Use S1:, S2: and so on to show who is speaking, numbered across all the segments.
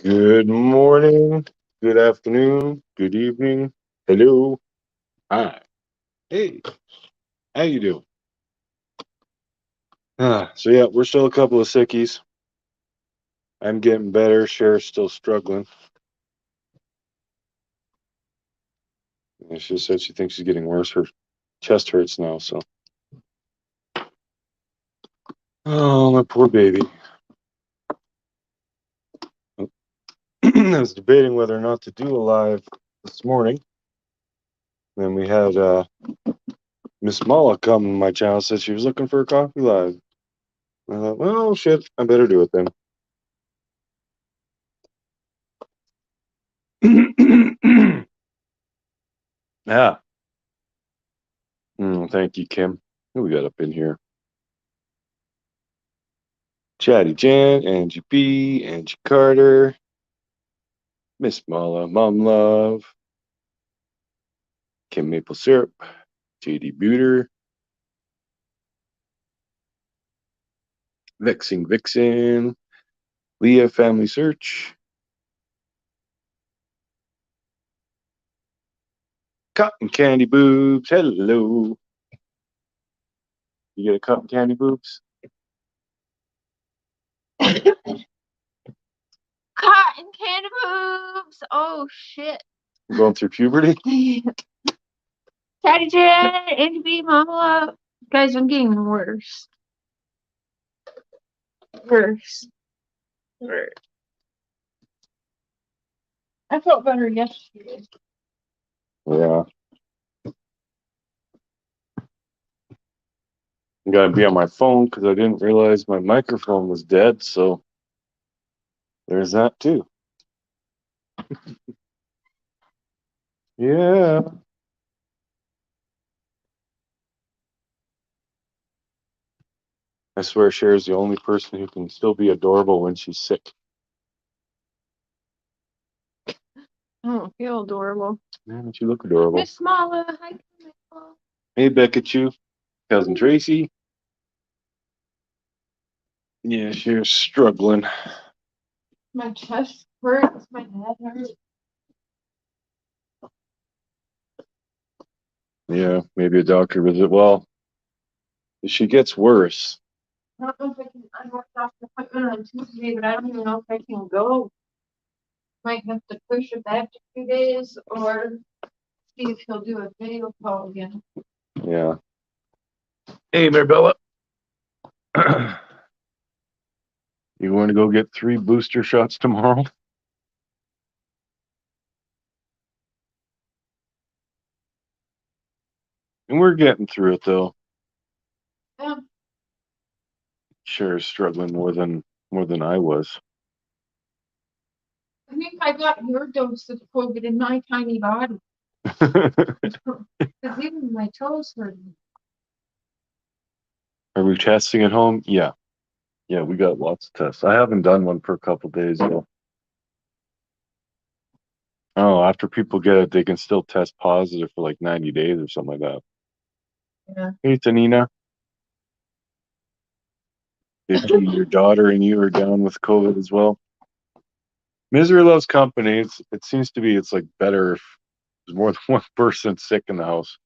S1: Good morning, good afternoon, good evening. Hello, hi, hey, how you doing? So yeah, we're still a couple of sickies. I'm getting better. Cher's still struggling. And she said she thinks she's getting worse. Her chest hurts now. So, oh my poor baby. I was debating whether or not to do a live this morning. Then we had Miss Mala come to my channel. Said she was looking for a coffee live. I thought, well, shit, I better do it then. Yeah. Thank you, Kim. Who we got up in here? Chatty Jan, Angie B, Angie Carter, Miss Mala, Mom Love, Kim Maple Syrup, JD Booter, Vexing Vixen, Leah Family Search, Cotton Candy Boobs. Hello. You get a cotton candy boobs?
S2: Cotton candy boobs. Oh shit.
S1: Going through puberty?
S2: Chatty Jen, Angie B, Mama. Guys, I'm getting worse. Worse. I felt better yesterday.
S1: Yeah. I gotta be on my phone because I didn't realize my microphone was dead, so there's that too. Yeah. I swear Cher's the only person who can still be adorable when she's sick.
S2: I don't feel adorable.
S1: Man, you look adorable.
S2: Miss Mala, hi.
S1: Hey, Becca cousin Tracy. Yeah, she's struggling.
S2: My chest hurts. My head hurts.
S1: Yeah, maybe a doctor visit. Well, if she gets worse.
S2: I don't know if I can. I have a doctor's appointment on Tuesday, but I don't even know if I can go. Might have to push it back to 2 days or see if he'll do a video call again.
S1: Yeah. Hey, Maribella. You want to go get 3 booster shots tomorrow? And we're getting through it though.
S2: Yeah.
S1: Sure, struggling more than I was.
S2: I think I got your dose of COVID in my tiny body. Because even my toes hurt.
S1: Are we testing at home? Yeah. Yeah, we got lots of tests. I haven't done one for a couple days though. Oh, after people get it, they can still test positive for like 90 days or something like that.
S2: Yeah.
S1: Hey, Tanina. If your daughter and you are down with COVID as well. Misery loves company. It seems to be it's like better if there's more than one person sick in the house.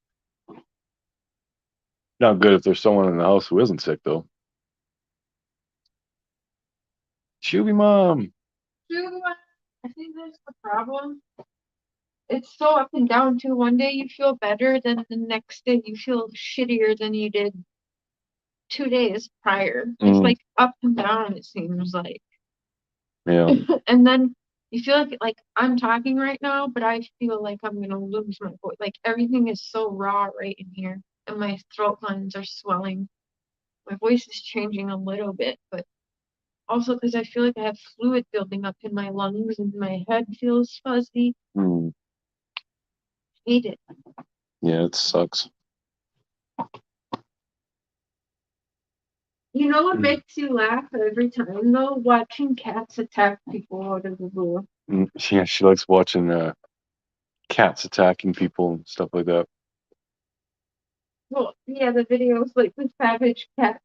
S1: Not good if there's someone in the house who isn't sick though. Shooby mom.
S2: I think that's the problem. It's so up and down too. One day you feel better, then the next day you feel shittier than you did 2 days prior. It's like up and down, it seems like.
S1: Yeah.
S2: And then you feel like I'm talking right now, but I feel like I'm gonna lose my voice. Like everything is so raw right in here, and my throat glands are swelling. My voice is changing a little bit, but also because I feel like I have fluid building up in my lungs and my head feels fuzzy. Hate it.
S1: Yeah, it sucks.
S2: You know what makes you laugh every time though? Watching cats attack people out of the blue.
S1: Yeah, she likes watching cats attacking people and stuff like that.
S2: Well, yeah, the videos like the savage cat.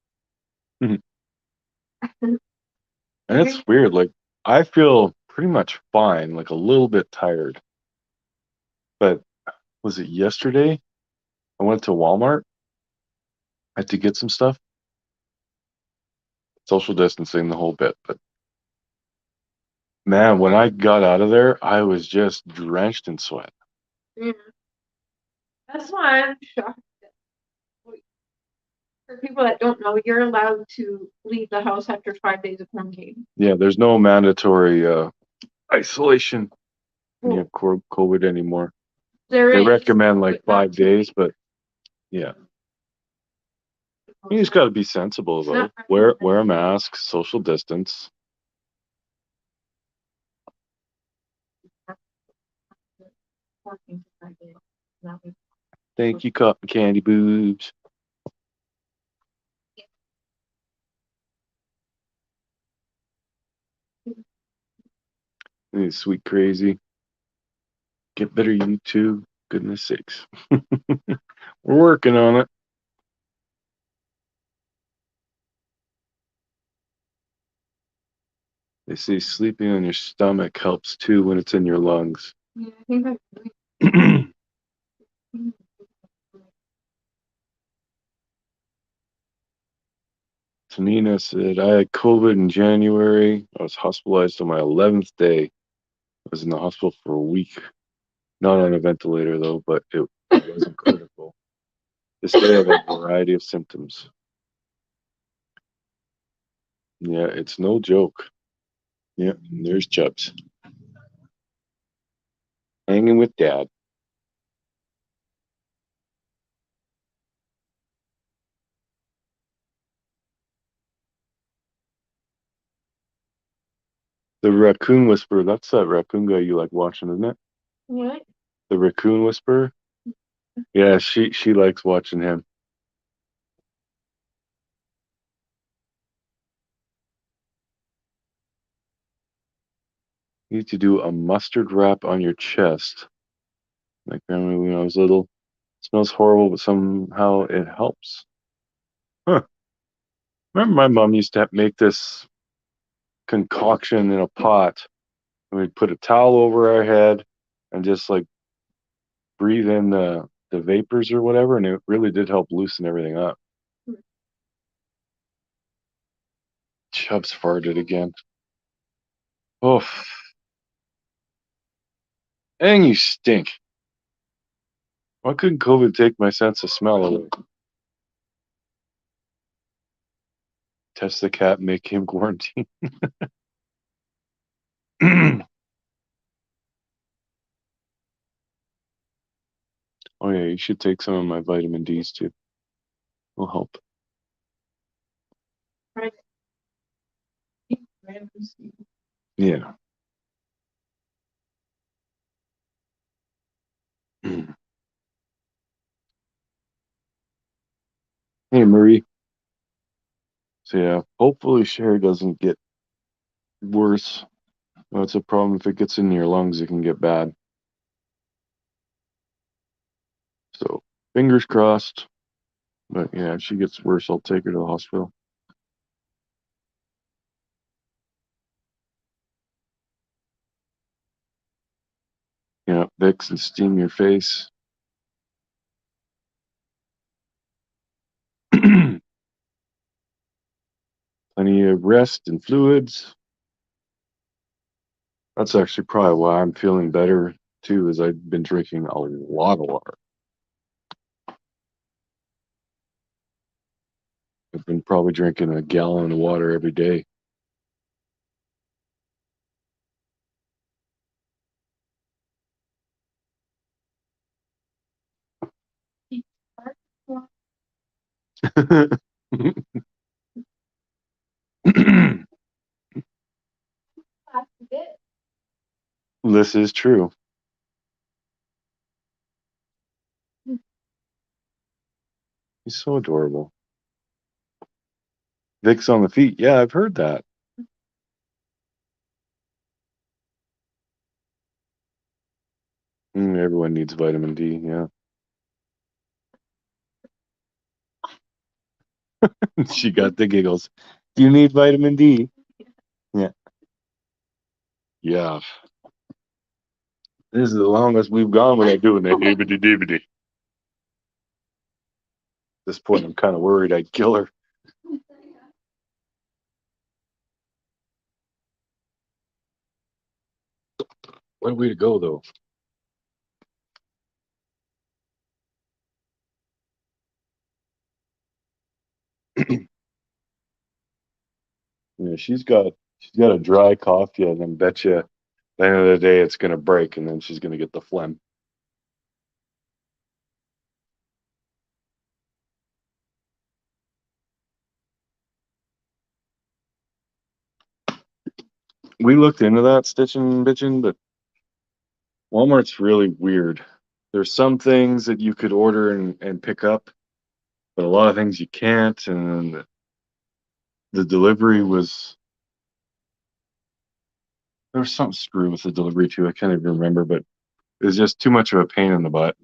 S1: And it's weird. Like I feel pretty much fine, like a little bit tired. But was it yesterday? I went to Walmart. I had to get some stuff. Social distancing, the whole bit. But man, when I got out of there, I was just drenched in sweat.
S2: Yeah. That's why I'm shocked. For people that don't know, you're allowed to leave the house after 5 days of quarantine.
S1: Yeah, there's no mandatory isolation when you
S2: Well,
S1: have COVID anymore.
S2: there
S1: They
S2: is,
S1: recommend like
S2: but not
S1: 5 days, but yeah. You just got to be sensible about it. Wear a mask, social distance. Thank you, cotton candy boobs. Hey, sweet crazy. Get better, YouTube. Goodness sakes. We're working on it. They say sleeping on your stomach helps too when it's in your lungs.
S2: Yeah, I think that's
S1: Tanina said, I had COVID in January. I was hospitalized on my 11th day. I was in the hospital for a week. Not on a ventilator, though, but it wasn't critical. This day I have a variety of symptoms. Yeah, it's no joke. Yeah, there's Chubbs. Hanging with Dad. The Raccoon Whisperer, that's that raccoon guy you like watching, isn't it?
S2: what?
S1: The Raccoon Whisperer? Yeah, she likes watching him. You need to do a mustard wrap on your chest. Like grandma when I was little. It smells horrible, but somehow it helps. Huh. Remember my mom used to make this concoction in a pot. And we'd put a towel over our head and just like breathe in the vapors or whatever, and it really did help loosen everything up. Chubbs farted again. Oh, and you stink. Why couldn't COVID take my sense of smell away? Test the cat, make him quarantine. Oh yeah, you should take some of my vitamin D's too. Will help.
S2: Right.
S1: Yeah. Hey Marie. So yeah, hopefully Cher doesn't get worse. Well, it's a problem if it gets in your lungs, it can get bad. So fingers crossed. But yeah, if she gets worse, I'll take her to the hospital. Yeah, Vicks and steam your face. Plenty of rest and fluids. That's actually probably why I'm feeling better too, is I've been drinking a lot of water. I've been probably drinking a gallon of water every day. This is true. He's so adorable. Vicks on the feet. Yeah, I've heard that. Everyone needs vitamin D. Yeah. She got the giggles. Do you need vitamin D? Yeah. Yeah. This is the longest we've gone without doing that dibbity dibbity. At this point, I'm kind of worried I'd kill her. What a way to go, though. Yeah, she's got a dry cough yet, and bet you at the end of the day it's gonna break, and then she's gonna get the phlegm. We looked into that stitching and bitching, but Walmart's really weird. There's some things that you could order and pick up, but a lot of things you can't, and the delivery was there was some screw with the delivery too. I can't even remember, but it was just too much of a pain in the butt.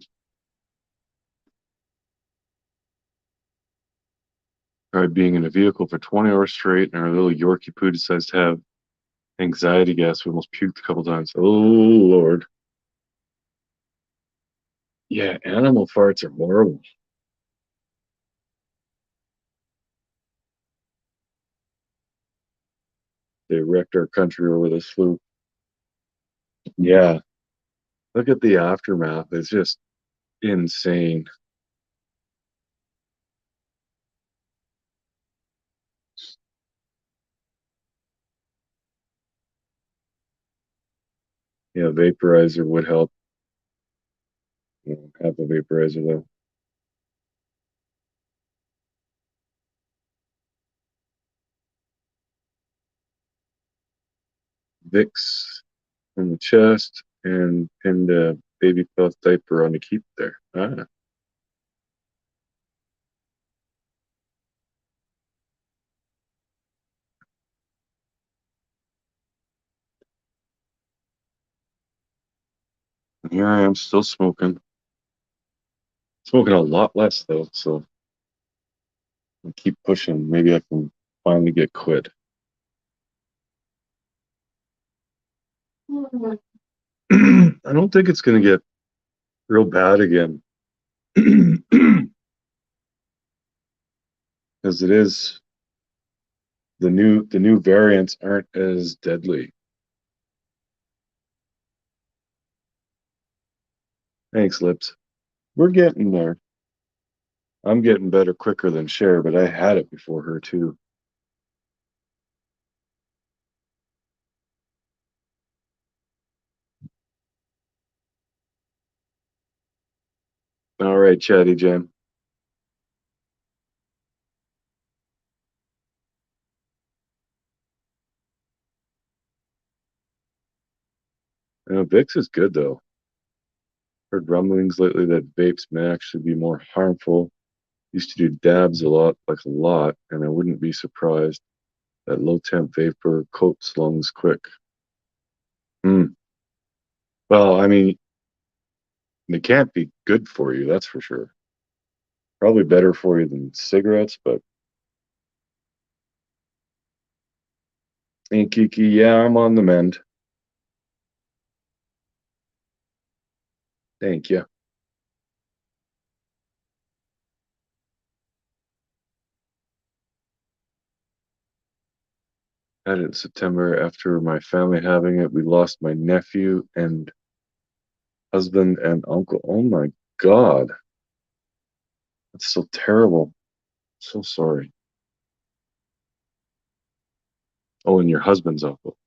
S1: Tried being in a vehicle for 20 hours straight, and our little Yorkie poo decides to have anxiety gas. We almost puked a couple times. Oh Lord. Yeah, animal farts are horrible. They wrecked our country over this flu. Yeah, look at the aftermath. It's just insane. Yeah, vaporizer would help. Have a vaporizer though. Vicks on the chest and pinned a baby cloth diaper on the keep there. Ah, here I am still smoking. Smoking a lot less though, so I'll keep pushing. Maybe I can finally get quit. I don't think it's gonna get real bad again. As it is, the new variants aren't as deadly. Thanks, Lips. We're getting there. I'm getting better quicker than Cher, but I had it before her too. All right, Chatty Jam. Vicks is good though. Heard rumblings lately that vapes may actually be more harmful. Used to do dabs a lot, like a lot, and I wouldn't be surprised that low temp vapor coats lungs quick. Hmm. Well, I mean, they can't be good for you, that's for sure. Probably better for you than cigarettes, but hey, Kiki, yeah, I'm on the mend. Thank you. Had it in September after my family having it. We lost my nephew and husband and uncle. Oh my God. That's so terrible. So sorry. Oh, and your husband's uncle.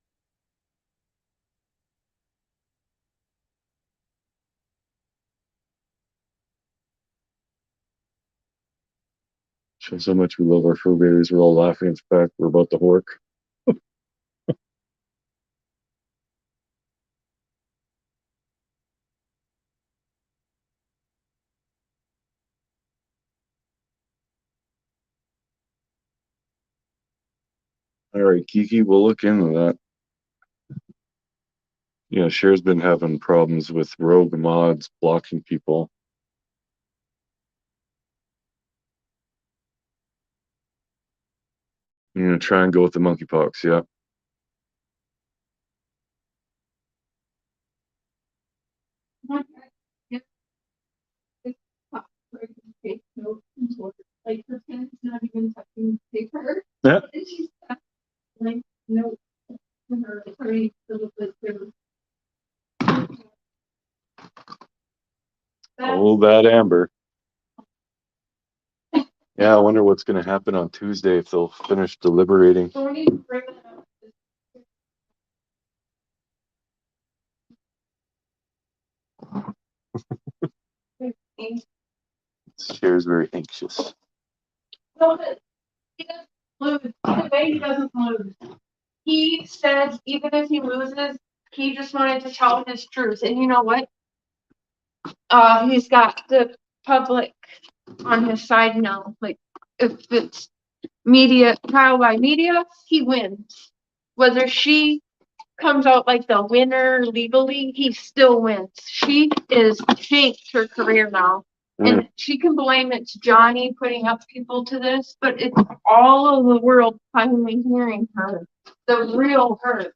S1: Shows how much we love our fur babies. We're all laughing at the fact we're about to hork. All right, Kiki, we'll look into that. Yeah, Cher's been having problems with rogue mods blocking people. Try and go with the monkeypox. Yeah. that Amber. Yeah, I wonder what's going to happen on Tuesday if they'll finish deliberating. Cher's very anxious.
S2: No, but he doesn't lose. Either way, he doesn't lose. He says even if he loses, he just wanted to tell his truth. And you know what? He's got the public on his side now. Like, if it's media, trial by media, he wins. Whether she comes out like the winner legally, he still wins. She is tanked her career now. And she can blame it to Johnny putting up people to this, but it's all of the world finally hearing her. The real her.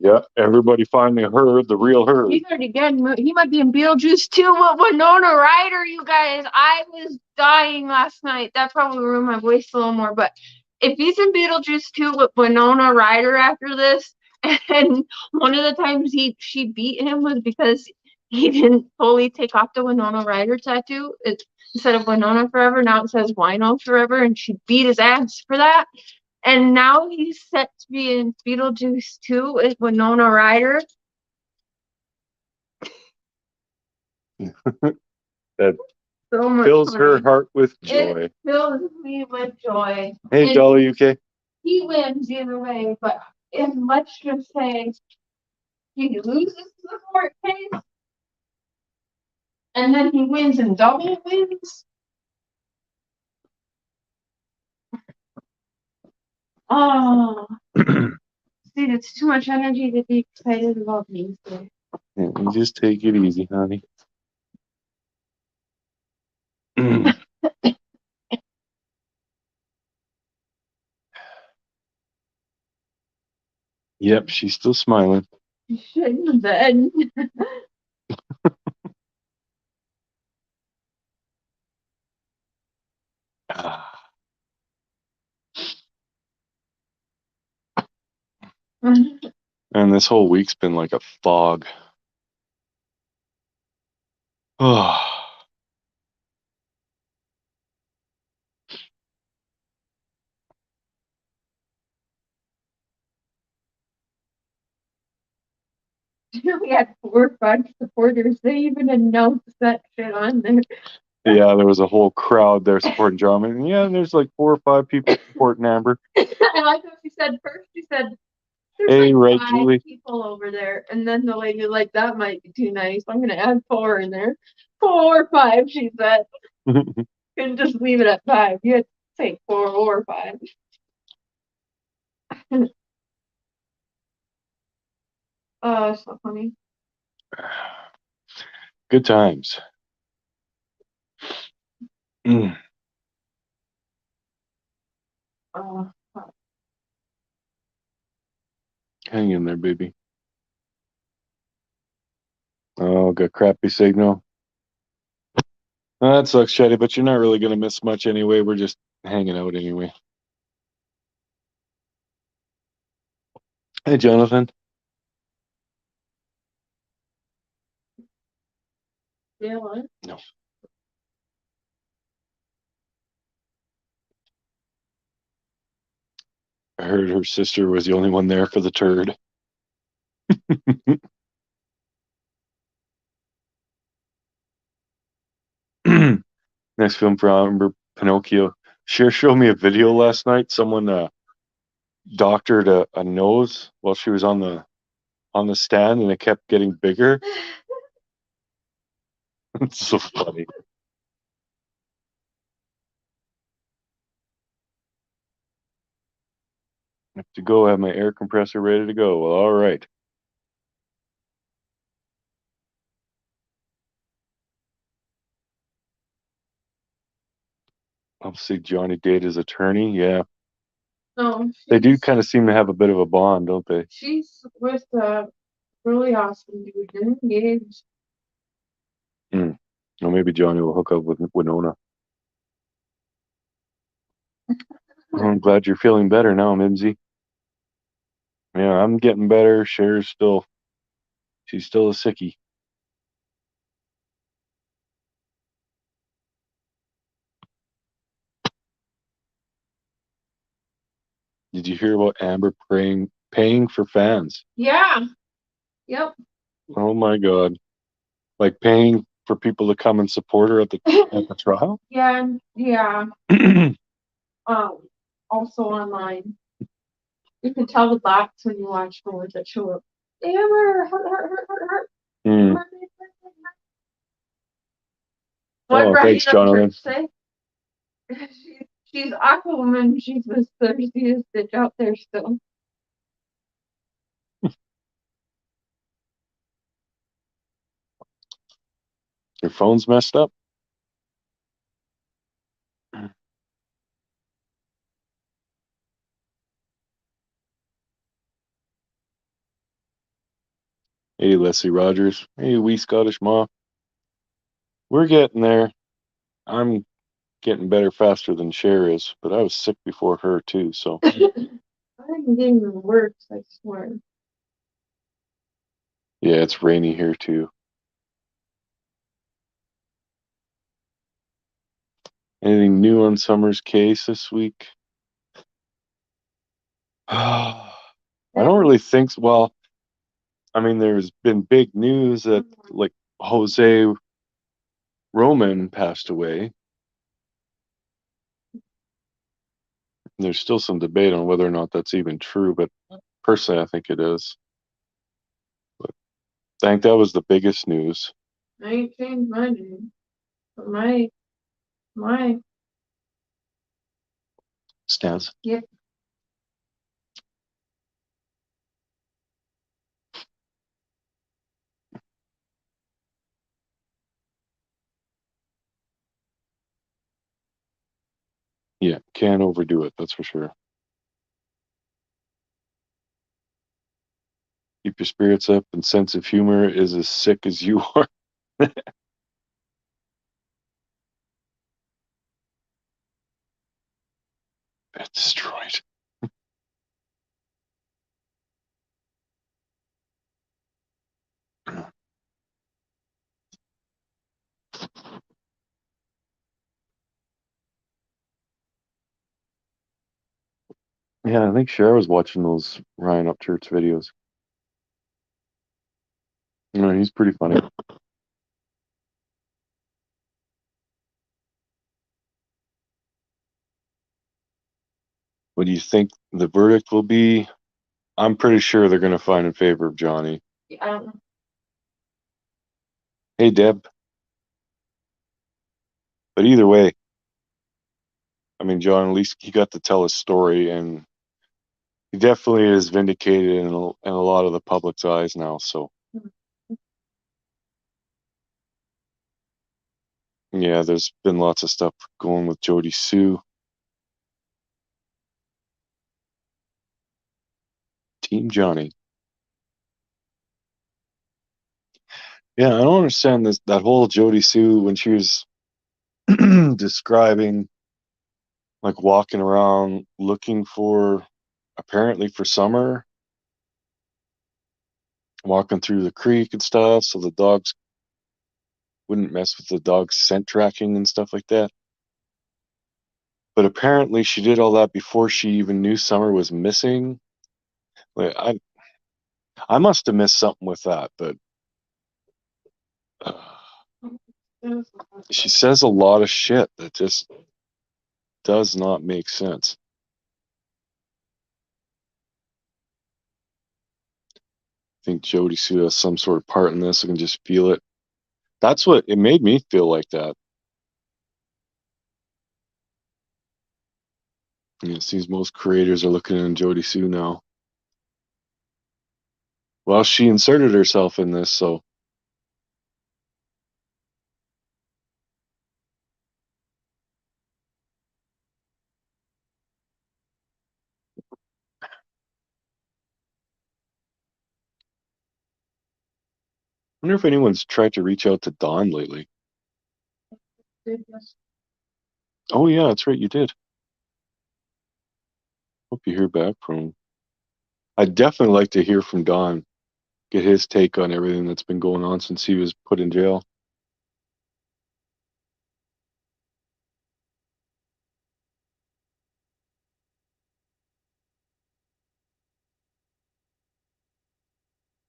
S1: Yeah, everybody finally heard the real her.
S2: He heard again. He might be in Beetlejuice too with Winona Ryder, you guys. I was dying last night. That probably ruined my voice a little more. But if he's in Beetlejuice too with Winona Ryder after this, and one of the times she beat him was because he didn't fully take off the Winona Ryder tattoo. Instead of Winona Forever, now it says Wino Forever, and she beat his ass for that. And now he's set to be in Beetlejuice 2 with Winona Ryder.
S1: That
S2: So
S1: fills her heart with joy.
S2: It fills me with joy.
S1: Hey,
S2: And
S1: Dolly, UK.
S2: he wins either way, but let's just say he loses the court case, and then he wins and double wins. Oh, see, it's too much energy to be excited about these days.
S1: Yeah, you just take it easy, honey. Yep, she's still smiling.
S2: You shouldn't have been.
S1: And this whole week's been like a fog. Oh.
S2: We had 4 or 5 supporters. They even announced that shit on there.
S1: Yeah, there was a whole crowd there supporting John. And yeah, there's like 4 or 5 people supporting Amber.
S2: I like what she said first. She said, there's
S1: hey,
S2: like
S1: right,
S2: 5
S1: Julie.
S2: people over there. And then the lady was like, that might be too nice. I'm going to add 4 in there. 4 or 5, she said. Couldn't just leave it at 5. You had to say 4 or 5. So funny.
S1: Good times.
S2: Uh,
S1: Hang in there, baby. Oh, got crappy signal. Oh, that sucks, Shady, but you're not really going to miss much anyway. We're just hanging out anyway. Hey, Jonathan.
S2: yeah, what?
S1: No. I heard her sister was the only one there for the turd. Next film for Amber, Pinocchio. Cher showed me a video last night. Someone doctored a nose while she was on the stand, and it kept getting bigger. It's so funny. I have to go. Have my air compressor ready to go. Well, all right. Obviously, Johnny dated his attorney. Yeah,
S2: No,
S1: they do kind of seem to have a bit of a bond, don't they?
S2: she's with a really awesome dude. They're engaged.
S1: Well, maybe Johnny will hook up with Winona. Well, I'm glad you're feeling better now, Mimsy. Yeah, I'm getting better. She's still a sickie. Did you hear about Amber paying for fans?
S2: Yeah. Yep.
S1: Oh my God. Like paying for people to come and support her at the trial?
S2: Yeah. Yeah. Also online. You can tell the bots when you watch the ones that show up. Amber, hurt.
S1: Hmm.
S2: What
S1: Oh, thanks, Jonathan.
S2: say? She's Aquawoman. She's the thirstiest bitch out there still.
S1: Your phone's messed up? Hey, Leslie Rogers. Hey, wee Scottish Ma. We're getting there. I'm getting better faster than Cher is, but I was sick before her too, so.
S2: I'm getting worse, I swear.
S1: Yeah, it's rainy here too. Anything new on Summer's case this week? I don't really think so. Well, I mean, there's been big news that like Jose Roman passed away. There's still some debate on whether or not that's even true, but personally, I think it is. But I think that was the biggest news.
S2: I ain't changed my name. But my
S1: Stance.
S2: Yep.
S1: Yeah, can't overdo it, that's for sure. Keep your spirits up, and sense of humor is as sick as you are. Bed destroyed. Yeah, I think Cher was watching those Ryan Upchurch videos. You know, he's pretty funny. What do you think the verdict will be? I'm pretty sure they're going to find in favor of Johnny.
S2: I don't know.
S1: Hey, Deb. But either way, I mean, John, at least he got to tell his story, and he definitely is vindicated in a lot of the public's eyes now. So, yeah, there's been lots of stuff going with Jody Sue. Team Johnny. Yeah, I don't understand that whole Jody Sue when she was describing like walking around looking for apparently for Summer, walking through the creek and stuff so the dogs wouldn't mess with the dog's scent tracking and stuff like that. But apparently she did all that before she even knew Summer was missing. Like I must have missed something with that, but uh, she says a lot of shit that just does not make sense. I think Jody Sue has some sort of part in this. I can just feel it. That's what it made me feel like that. And it seems most creators are looking at Jody Sue now. Well, she inserted herself in this, so I wonder if anyone's tried to reach out to Dawn lately. Oh yeah, that's right, you did. Hope you hear back from him. I'd definitely like to hear from Don, get his take on everything that's been going on since he was put in jail.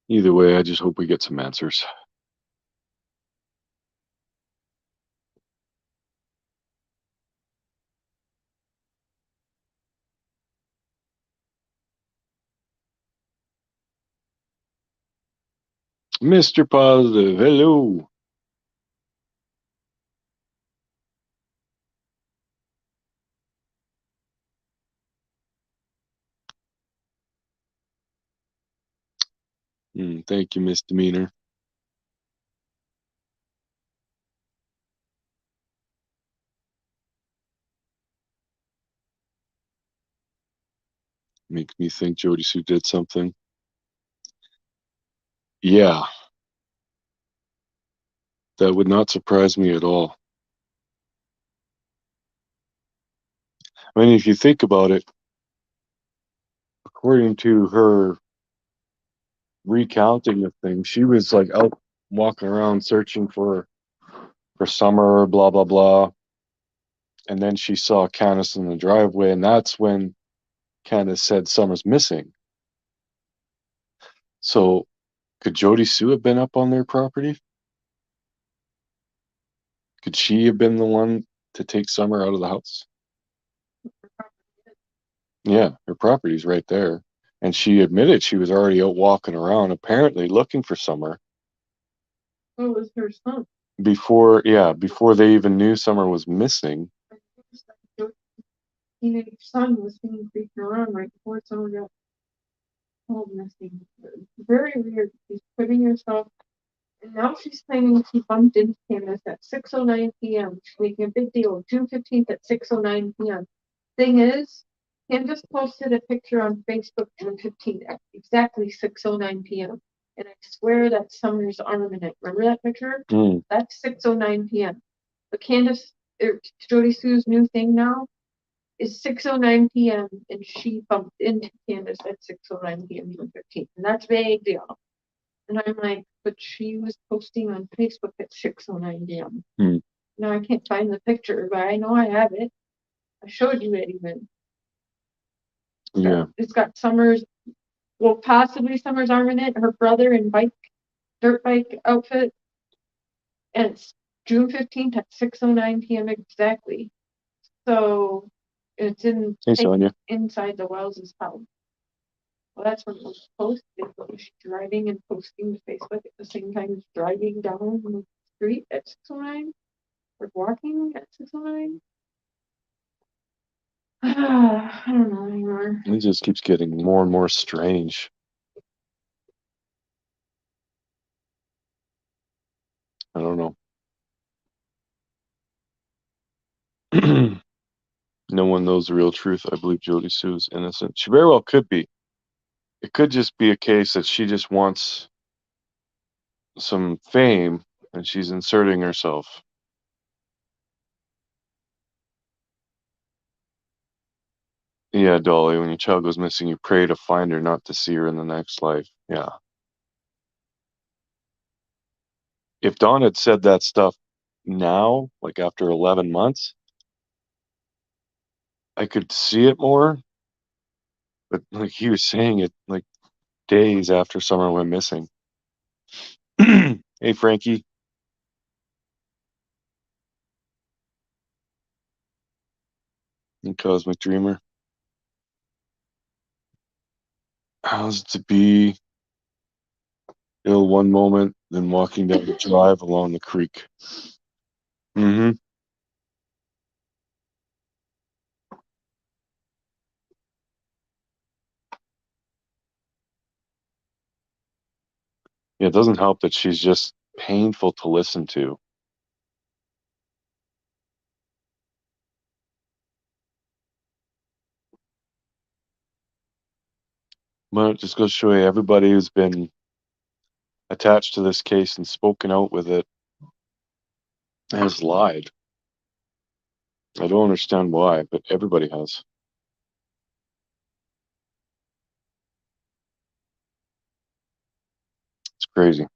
S1: Either way, I just hope we get some answers. Mr. Positive, hello. Thank you, Misdemeanor. Makes me think Jody Sue did something. Yeah, that would not surprise me at all. I mean, if you think about it, according to her recounting of things, she was like out walking around searching for Summer, blah blah blah, and then she saw Candace in the driveway, and that's when Candace said Summer's missing. So, could Jody Sue have been up on their property? Could she have been the one to take Summer out of the house? Yeah, her property's right there. And she admitted she was already out walking around, apparently looking for Summer.
S2: What was her son?
S1: Before they even knew Summer was missing.
S2: Teenage son was being creeping around right before someone got called missing. Very weird. She's putting herself, and now she's claiming she bumped into Candace at 6:09 p.m. She's making a big deal. June 15th at 6:09 p.m. Thing is, Candace posted a picture on Facebook June 15th at exactly 6:09 p.m. And I swear that's Summer's arm in it. Remember that picture? That's 6:09 p.m. But Candace, Jody Sue's new thing now is 6:09 p.m. and she bumped into Candace at 6:09 p.m. June 15th. And that's a big deal. And I'm like, but she was posting on Facebook at 6:09 p.m. Now I can't find the picture, but I know I have it. I showed you it even.
S1: Yeah.
S2: It's got Summer's, well, possibly Summer's arm in it, her brother in dirt bike outfit. And it's June 15th at 6:09 p.m. exactly. So it's inside the Wells' house. Well, that's when it was posted. But was she driving and posting to Facebook at the same time as driving down the street at 6:09? Or walking at 6:09? I don't know anymore.
S1: It just keeps getting more and more strange. I don't know. No one knows the real truth. I believe Jody Sue is innocent. She very well could be. It could just be a case that she just wants some fame and she's inserting herself. Yeah, Dolly, when your child goes missing, you pray to find her, not to see her in the next life. Yeah. If Dawn had said that stuff now, like after 11 months, I could see it more. But like he was saying it like days after Summer went missing. Hey, Frankie. And Cosmic Dreamer. How's it to be ill one moment, then walking down the drive along the creek? Mm-hmm. Yeah, it doesn't help that she's just painful to listen to. But it just goes to show you everybody who's been attached to this case and spoken out with it has lied. I don't understand why, but everybody has. It's crazy.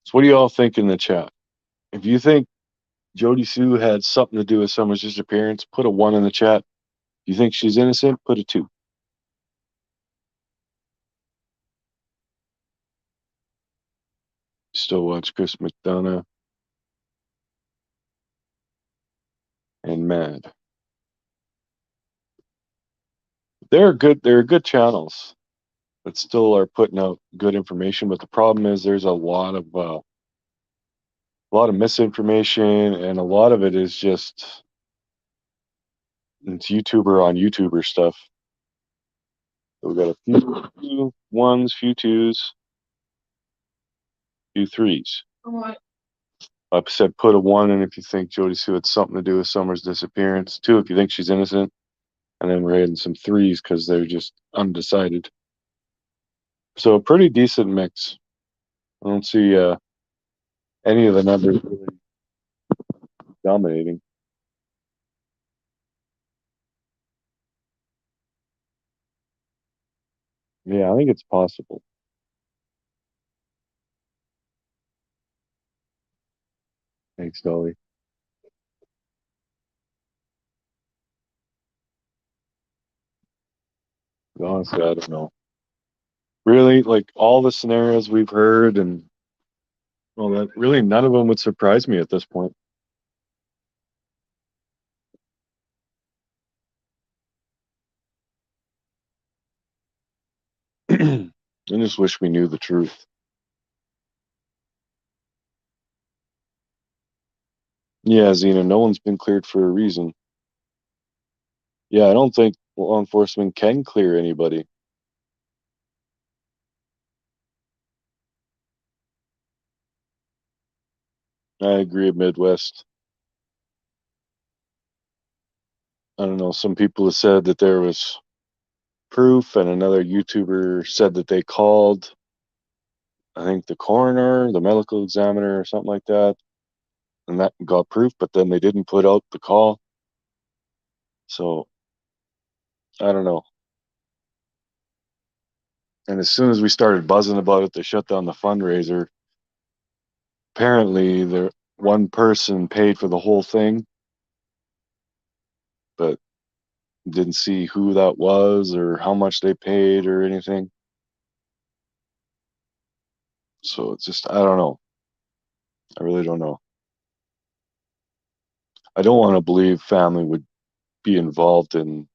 S1: So what do you all think in the chat? If you think Jody Sue had something to do with Summer's disappearance, put a 1 in the chat. If you think she's innocent, put a 2. Still watch Chris McDonough and Mad. They're good channels that still are putting out good information, but the problem is there's a lot of misinformation, and a lot of it is just it's YouTuber on YouTuber stuff. So we got a few ones, few twos, few threes.
S2: What?
S1: I said put a 1 in if you think Jody Sue had something to do with Summer's disappearance. 2 if you think she's innocent. And then we're hitting some threes because they're just undecided. So a pretty decent mix. I don't see any of the numbers really dominating. Yeah, I think it's possible. Thanks, Dolly. Honestly, I don't know. Really, like all the scenarios we've heard and all that, really none of them would surprise me at this point. I just wish we knew the truth. Yeah, Zena, no one's been cleared for a reason. Yeah, I don't think law enforcement can clear anybody. I agree, Midwest. I don't know. Some people have said that there was proof, and another YouTuber said that they called, I think, the coroner, the medical examiner, or something like that, and that got proof, but then they didn't put out the call. So I don't know. And as soon as we started buzzing about it, they shut down the fundraiser. Apparently, the one person paid for the whole thing, but didn't see who that was or how much they paid or anything. So it's just, I don't know. I really don't know. I don't want to believe family would be involved in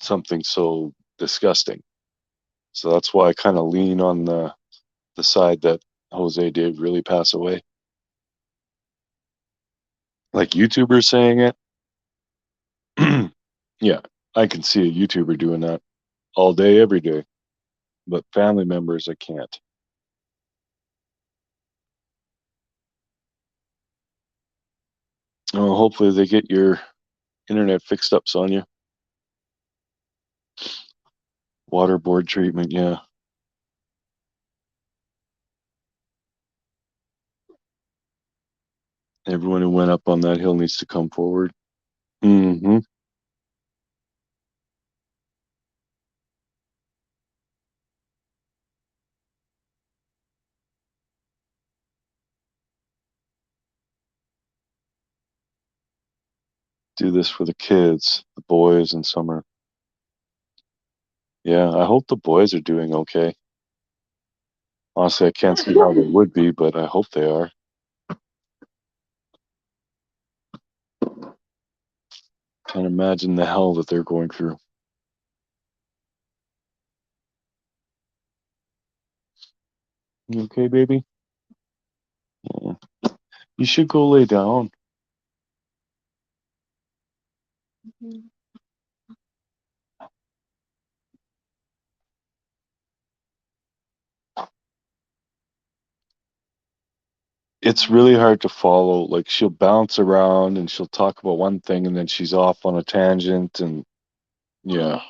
S1: something so disgusting. So that's why I kind of lean on the side that Jose did really pass away. Like YouTubers saying it, yeah, I can see a YouTuber doing that all day, every day. But family members, I can't. Oh, hopefully they get your internet fixed up, Sonia. Waterboard treatment, yeah. Everyone who went up on that hill needs to come forward. Mm-hmm. Do this for the kids, the boys in summer. Yeah, I hope the boys are doing okay. Honestly, I can't see how they would be, but I hope they are. Can't imagine the hell that they're going through. You okay, baby? Yeah. You should go lay down.
S2: Mhm.
S1: It's really hard to follow. Like she'll bounce around and she'll talk about one thing and then she's off on a tangent and yeah.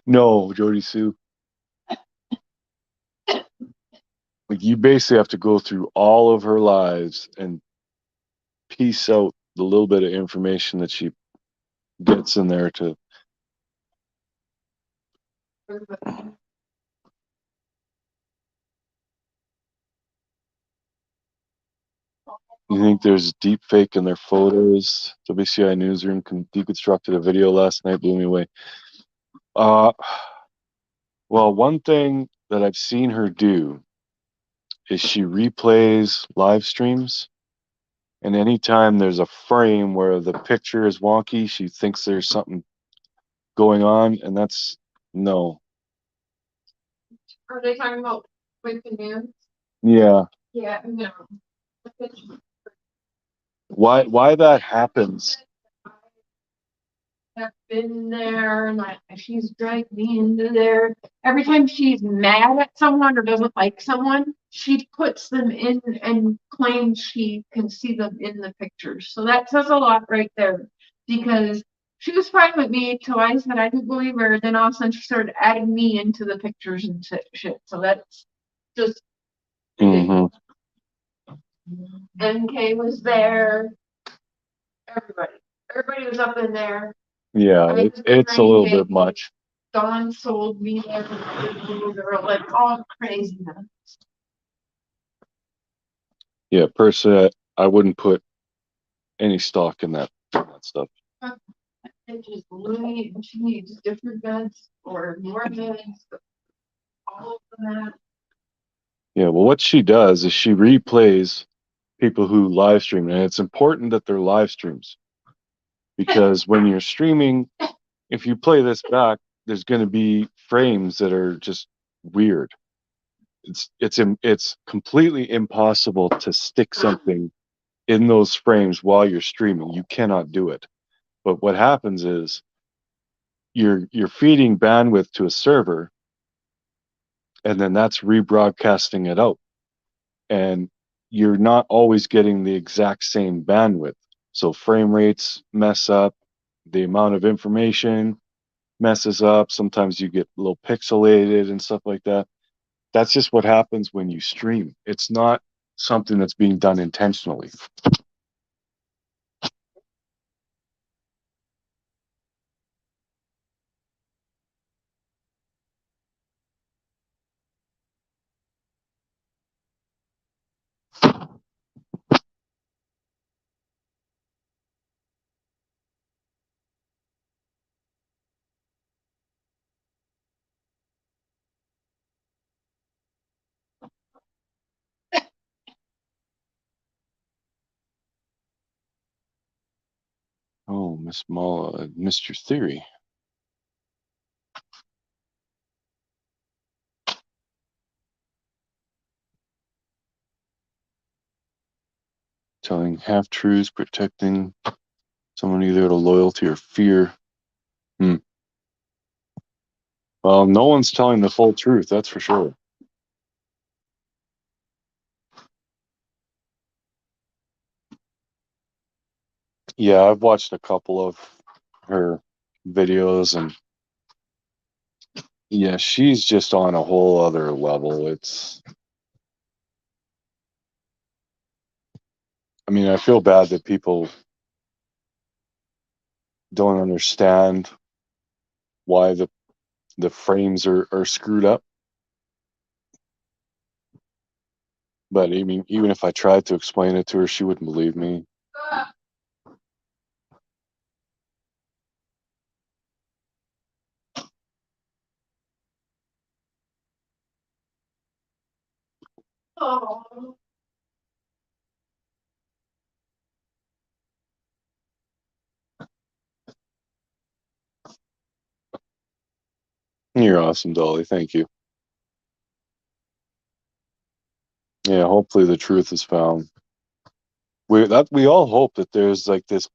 S1: No, Jody Sue. Like you basically have to go through all of her lives and piece out the little bit of information that she gets in there to You think there's deep fake in their photos? WCI Newsroom deconstructed a video last night, blew me away. Well, one thing that I've seen her do is she replays live streams, and anytime there's a frame where the picture is wonky, she thinks there's something going on, and that's no.
S2: Are they talking about with the news?
S1: Yeah.
S2: Yeah, no.
S1: Why that happens?
S2: I've been there, and she's dragged me into there. Every time she's mad at someone or doesn't like someone, she puts them in and claims she can see them in the pictures. So that says a lot right there. Because she was fine with me till I said I didn't believe her. Then all of a sudden she started adding me into the pictures and shit. So that's just.
S1: Mm-hmm.
S2: MK was there. Everybody was up in there.
S1: Yeah, it's a little bit much.
S2: Dawn sold me there. They were like all craziness.
S1: Yeah, personally, I wouldn't put any stock in that stuff.
S2: It's just loony, and she needs different beds or more beds. All of that.
S1: Yeah, well, what she does is she replays people who live stream, and it's important that they're live streams because when you're streaming, if you play this back, there's going to be frames that are just weird. It's completely impossible to stick something in those frames while you're streaming. You cannot do it. But what happens is you're feeding bandwidth to a server, and then that's rebroadcasting it out. And you're not always getting the exact same bandwidth. So frame rates mess up, the amount of information messes up. Sometimes you get a little pixelated and stuff like that. That's just what happens when you stream. It's not something that's being done intentionally. Oh, Miss Mala, Mr. Theory. Telling half truths, protecting someone either out of loyalty or fear. Well, no one's telling the full truth, that's for sure. Yeah, I've watched a couple of her videos, and yeah, she's just on a whole other level. I mean, I feel bad that people don't understand why the frames are screwed up. But I mean, even if I tried to explain it to her, she wouldn't believe me.
S2: Oh.
S1: You're awesome, Dolly. Thank you. Yeah, hopefully the truth is found. We all hope that there's like this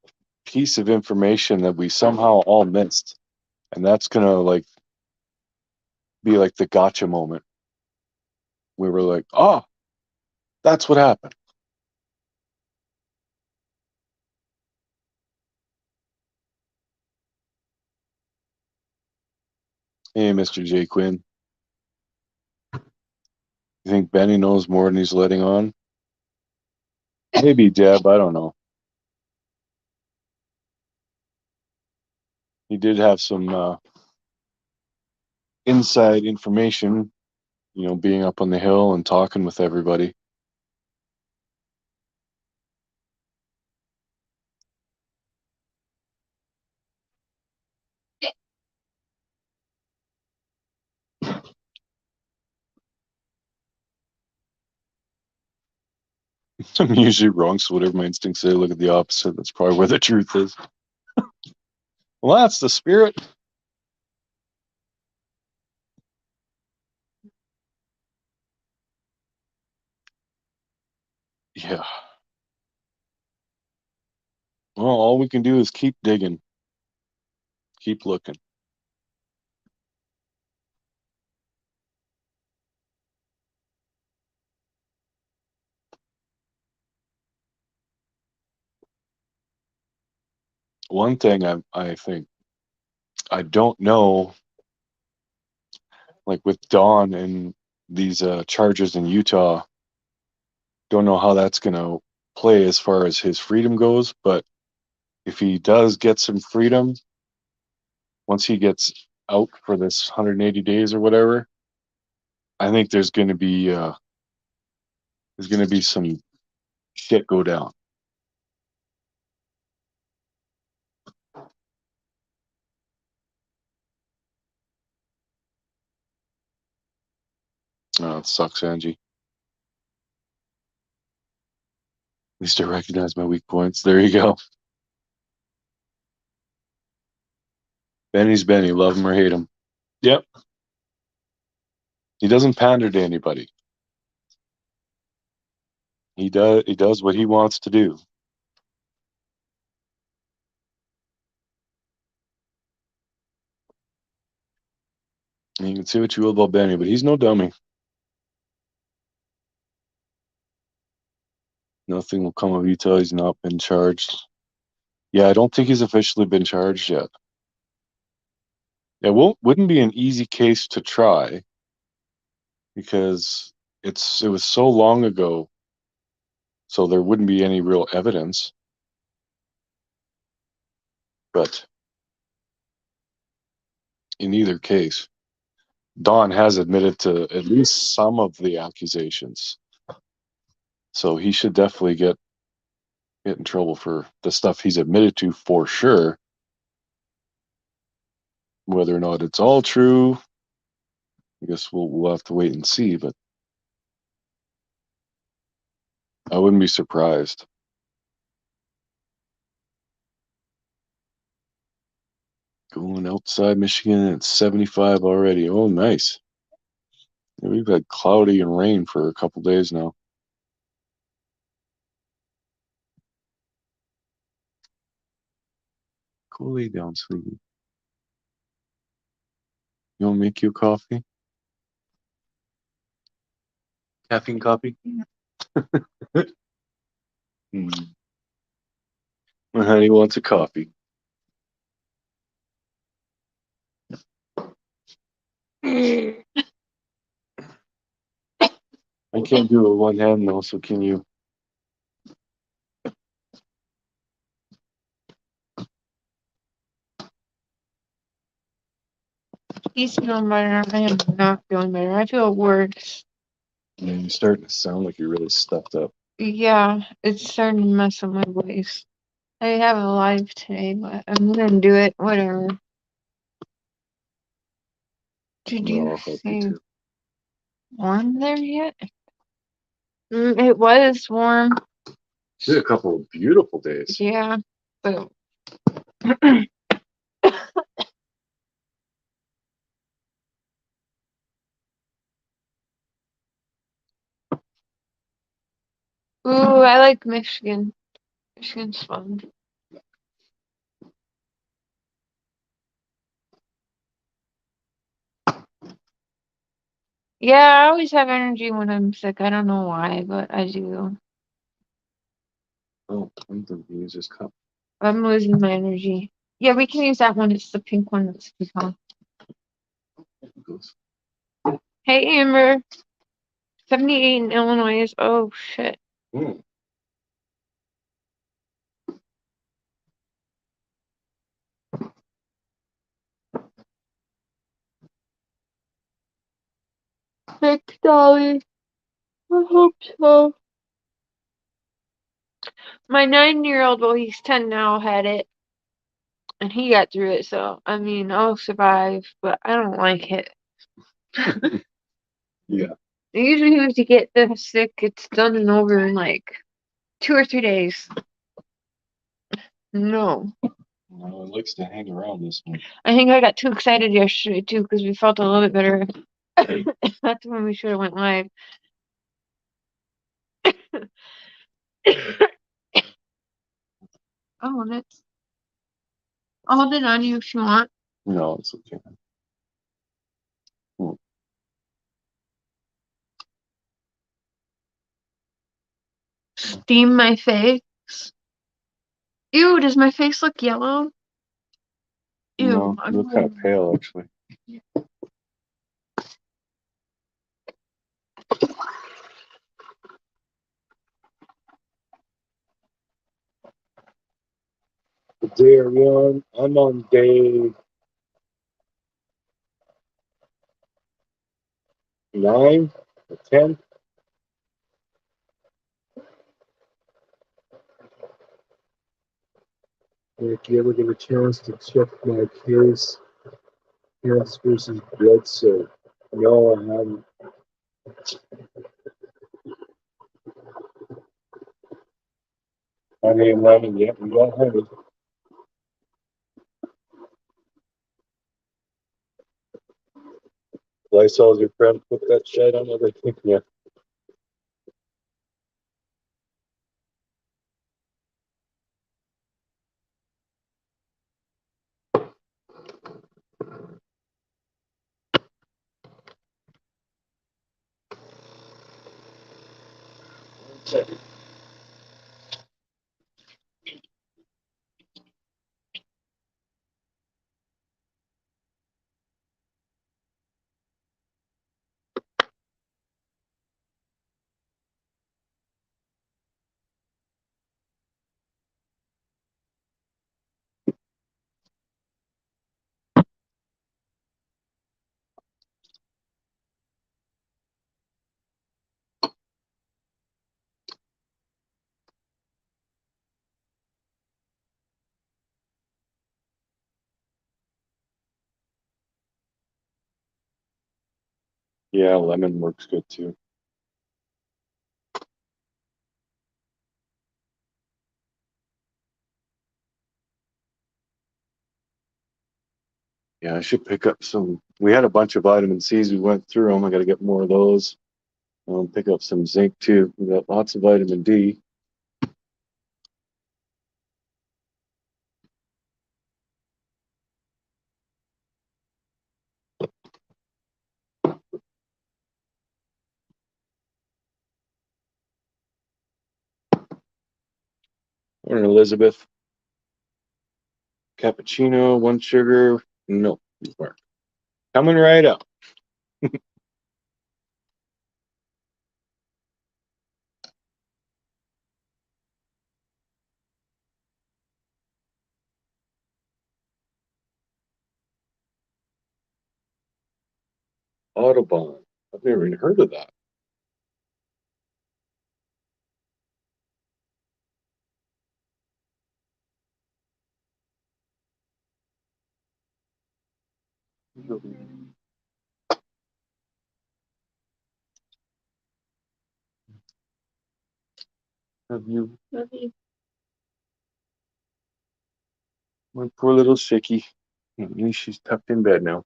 S1: piece of information that we somehow all missed, and that's gonna like be like the gotcha moment. We were like, oh, that's what happened. Hey, Mr. J. Quinn. You think Benny knows more than he's letting on? Maybe Deb, I don't know. He did have some inside information, being up on the hill and talking with everybody. I'm usually wrong, so whatever my instincts say, look at the opposite. That's probably where the truth is. Well, that's the spirit. Yeah. Well, all we can do is keep digging, keep looking. One thing I think I don't know, like with Dawn and these charges in Utah, don't know how that's going to play as far as his freedom goes. But if he does get some freedom, once he gets out for this 180 days or whatever, I think there's going to be some shit go down. Oh, it sucks, Angie. At least I recognize my weak points. There you go. Benny's Benny. Love him or hate him. Yep. He doesn't pander to anybody. He does what he wants to do. And you can say what you will about Benny, but he's no dummy. Nothing will come of Utah. He's not been charged. Yeah, I don't think he's officially been charged yet. It wouldn't be an easy case to try because it was so long ago, so there wouldn't be any real evidence. But in either case, Don has admitted to at least some of the accusations. So he should definitely get in trouble for the stuff he's admitted to for sure. Whether or not it's all true, I guess we'll have to wait and see, but I wouldn't be surprised. Going outside Michigan, it's 75 already. Oh, nice. Yeah, we've had cloudy and rain for a couple days now. Go lay down, sweetie. You want to make you a coffee? Caffeine coffee? Hmm. My honey wants a coffee. I can't do it with one hand though, so can you?
S2: He's feeling better. I am not feeling better. I feel worse.
S1: Yeah, you're starting to sound like you're really stuffed up.
S2: Yeah, it's starting to mess up my voice. I have a live today, but I'm gonna do it. Whatever. Did
S1: Well,
S2: you
S1: I'll help you
S2: say
S1: too.
S2: warm there yet? It was warm.
S1: We had a couple of beautiful days.
S2: Yeah, but ooh, I like Michigan. Michigan's fun. Yeah, I always have energy when I'm sick. I don't know why, but I do.
S1: Oh, I'm going to use this cup.
S2: I'm losing my energy. Yeah, we can use that one. It's the pink one that's pecan. Hey, Amber. 78 in Illinois. Oh, shit.
S1: Mm.
S2: Thanks, Dolly. I hope so. My 9-year-old, well, he's 10 now, had it. And he got through it, so, I mean, I'll survive, but I don't like it.
S1: Yeah.
S2: Usually when you get this sick, it's done and over in, like, 2 or 3 days. No.
S1: No, it likes to hang around this one.
S2: I think I got too excited yesterday too because we felt a little bit better. That's when we should have went live. I'll hold it. I'll hold it on you if you want.
S1: No, it's okay.
S2: Steam my face. Ew, does my face look yellow? Ew.
S1: No, you look kind of pale, actually. Day are we on? I'm on day 9 or 10. If you ever get a chance to check my case, cancer versus blood cell. No, I haven't. I mean, 11 yet. We don't have it. Lysol's your friend. Put that shit on everything. Yeah. Yeah, lemon works good too. Yeah, I should pick up some. We had a bunch of vitamin C's. We went through them. I got to get more of those. Pick up some zinc too. We got lots of vitamin D. Morning, Elizabeth. Cappuccino, 1 sugar. No, coming right up. Audubon. I've never even heard of that. Have you? My poor little Sickie. At least she's tucked in bed now.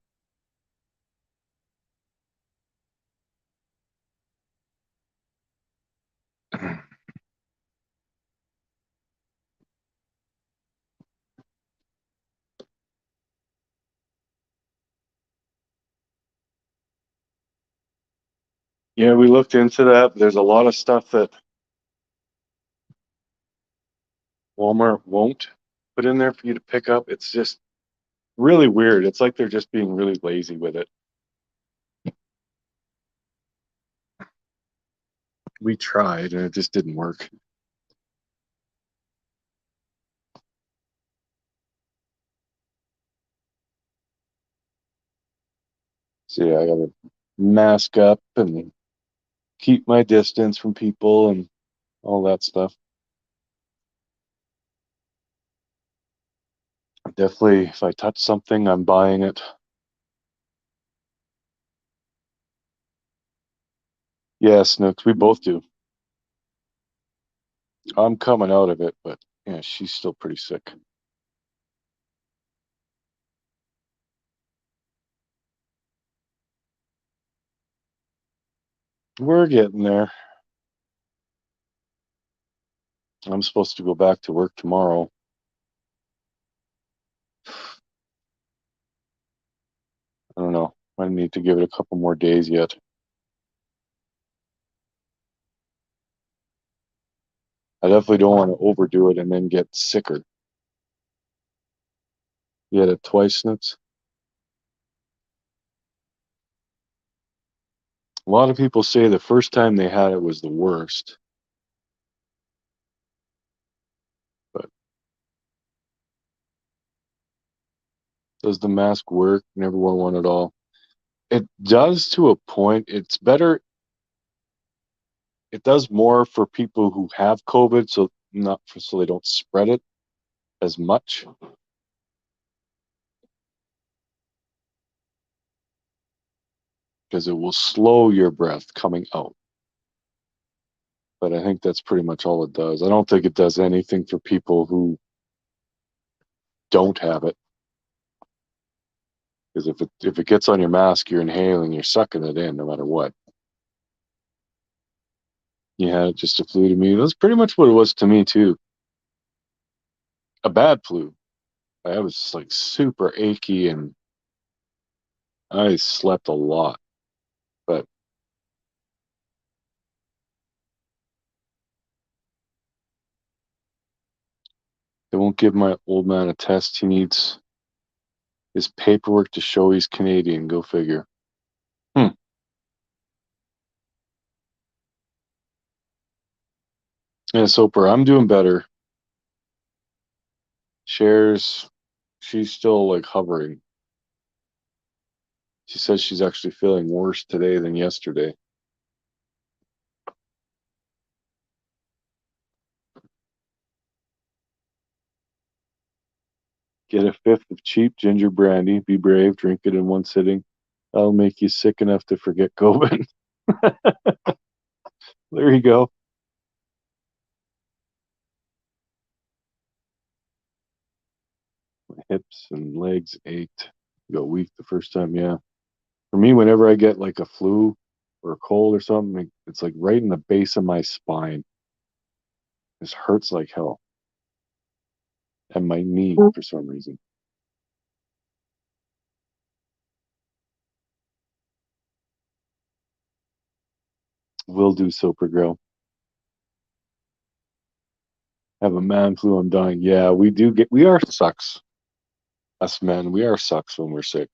S1: Yeah, we looked into that. There's a lot of stuff that Walmart won't put in there for you to pick up. It's just really weird. It's like they're just being really lazy with it. We tried and it just didn't work. So yeah, I gotta mask up and keep my distance from people and all that stuff. Definitely, if I touch something, I'm buying it. Yeah, Snooks, we both do. I'm coming out of it, but yeah, she's still pretty sick. We're getting there. I'm supposed to go back to work tomorrow. I don't know. I need to give it a couple more days yet. I definitely don't want to overdo it and then get sicker. You had it twice since. A lot of people say the first time they had it was the worst. But does the mask work? Never wore one at all. It does to a point. It's better. It does more for people who have COVID, so they don't spread it as much. Because it will slow your breath coming out. But I think that's pretty much all it does. I don't think it does anything for people who don't have it. Because if it gets on your mask, you're inhaling, you're sucking it in no matter what. Yeah, it just a flu to me. That's pretty much what it was to me too. A bad flu. I was like super achy and I slept a lot. But they won't give my old man a test. He needs his paperwork to show he's Canadian. Go figure. Hmm. Yeah, Soper, I'm doing better. Cher's, she's still like hovering. She says she's actually feeling worse today than yesterday. Get a fifth of cheap ginger brandy. Be brave. Drink it in one sitting. That'll make you sick enough to forget COVID. There you go. My hips and legs ached. Got weak the first time. Yeah. For me, whenever I get like a flu or a cold or something, it's like right in the base of my spine. This hurts like hell. And my knee for some reason. Will do so, Grill. Have a man flu, I'm dying. Yeah, we are sucks. Us men, we are sucks when we're sick.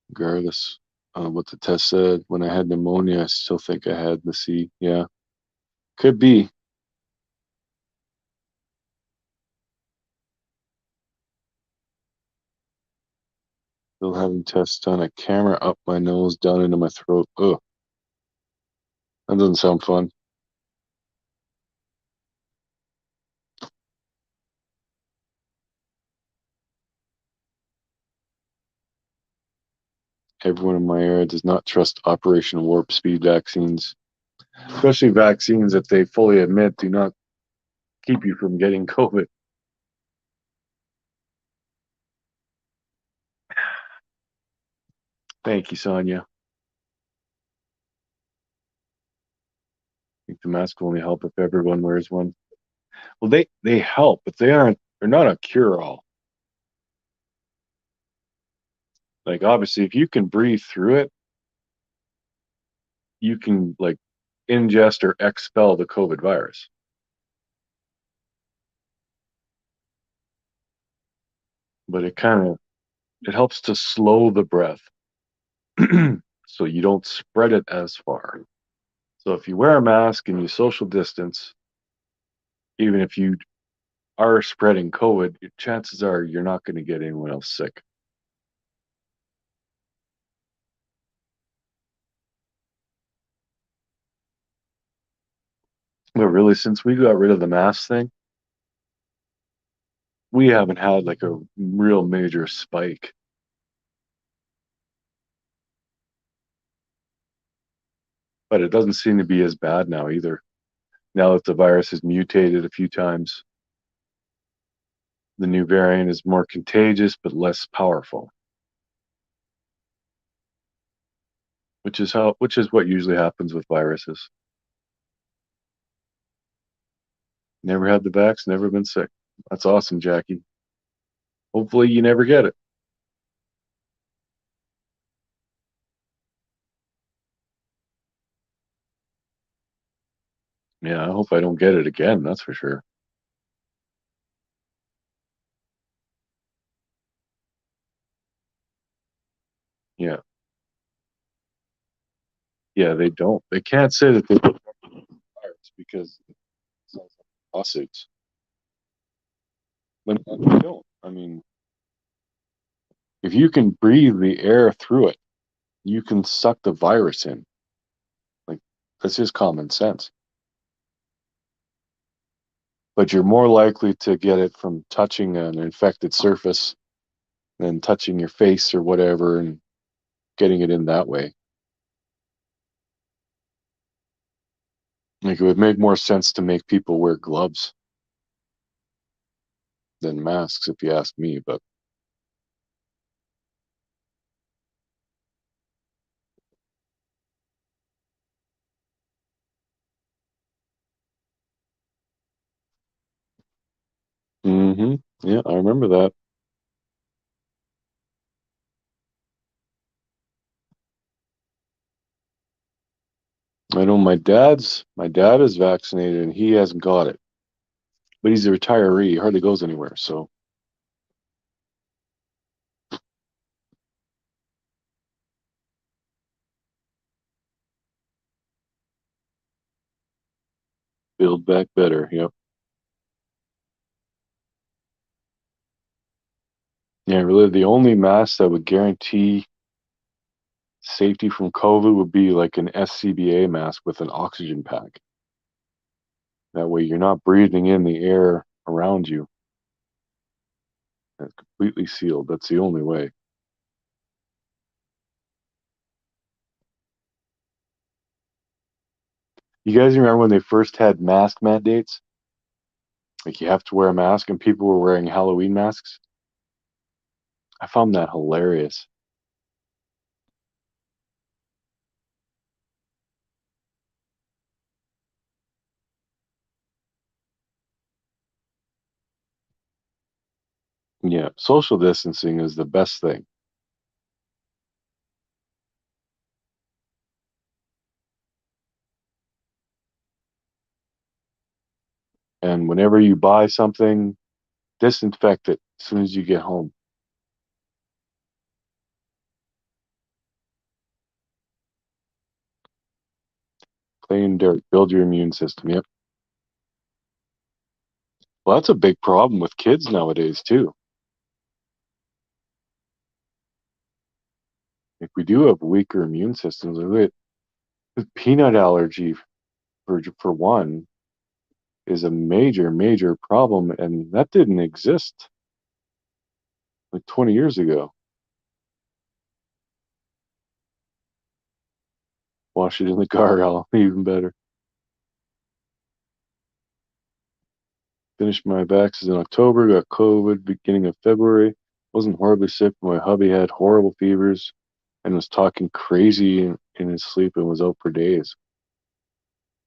S1: Regardless what the test said, when I had pneumonia, I still think I had the C. Yeah, could be. Still having tests done. A camera up my nose, down into my throat. Ugh, that doesn't sound fun. Everyone in my area does not trust Operation Warp Speed vaccines, especially vaccines that they fully admit do not keep you from getting COVID. Thank you, Sonia. I think the mask will only help if everyone wears one. Well, they help, but they're not a cure all. Like obviously, if you can breathe through it, you can like ingest or expel the COVID virus. But it helps to slow the breath so you don't spread it as far. So if you wear a mask and you social distance, even if you are spreading COVID, chances are you're not going to get anyone else sick. But really, since we got rid of the mask thing, we haven't had like a real major spike. But it doesn't seem to be as bad now either. Now that the virus has mutated a few times, the new variant is more contagious but less powerful. Which is what usually happens with viruses. Never had the vax, never been sick. That's awesome, Jackie. Hopefully you never get it. Yeah, I hope I don't get it again, that's for sure. Yeah. Yeah, they don't. They can't say that they don't have the virus because it sounds like lawsuits. But they don't. I mean, if you can breathe the air through it, you can suck the virus in. Like, that's just common sense. But you're more likely to get it from touching an infected surface than touching your face or whatever and getting it in that way. Like, it would make more sense to make people wear gloves than masks, if you ask me. But yeah, I remember that. I know my dad is vaccinated and he hasn't got it, but he's a retiree. He hardly goes anywhere. So build back better. Yep. Yeah, really, the only mask that would guarantee safety from COVID would be like an SCBA mask with an oxygen pack. That way, you're not breathing in the air around you. It's completely sealed. That's the only way. You guys remember when they first had mask mandates? Like you have to wear a mask, and people were wearing Halloween masks. I found that hilarious. Yeah, social distancing is the best thing. And whenever you buy something, disinfect it as soon as you get home. Clean dirt, build your immune system. Yep. Well, that's a big problem with kids nowadays too. If we do have weaker immune systems, the peanut allergy for one is a major, major problem, and that didn't exist like 20 years ago. Wash it in the car, even better. Finished my vaccines in October, got COVID beginning of February. Wasn't horribly sick, but my hubby had horrible fevers and was talking crazy in his sleep and was out for days.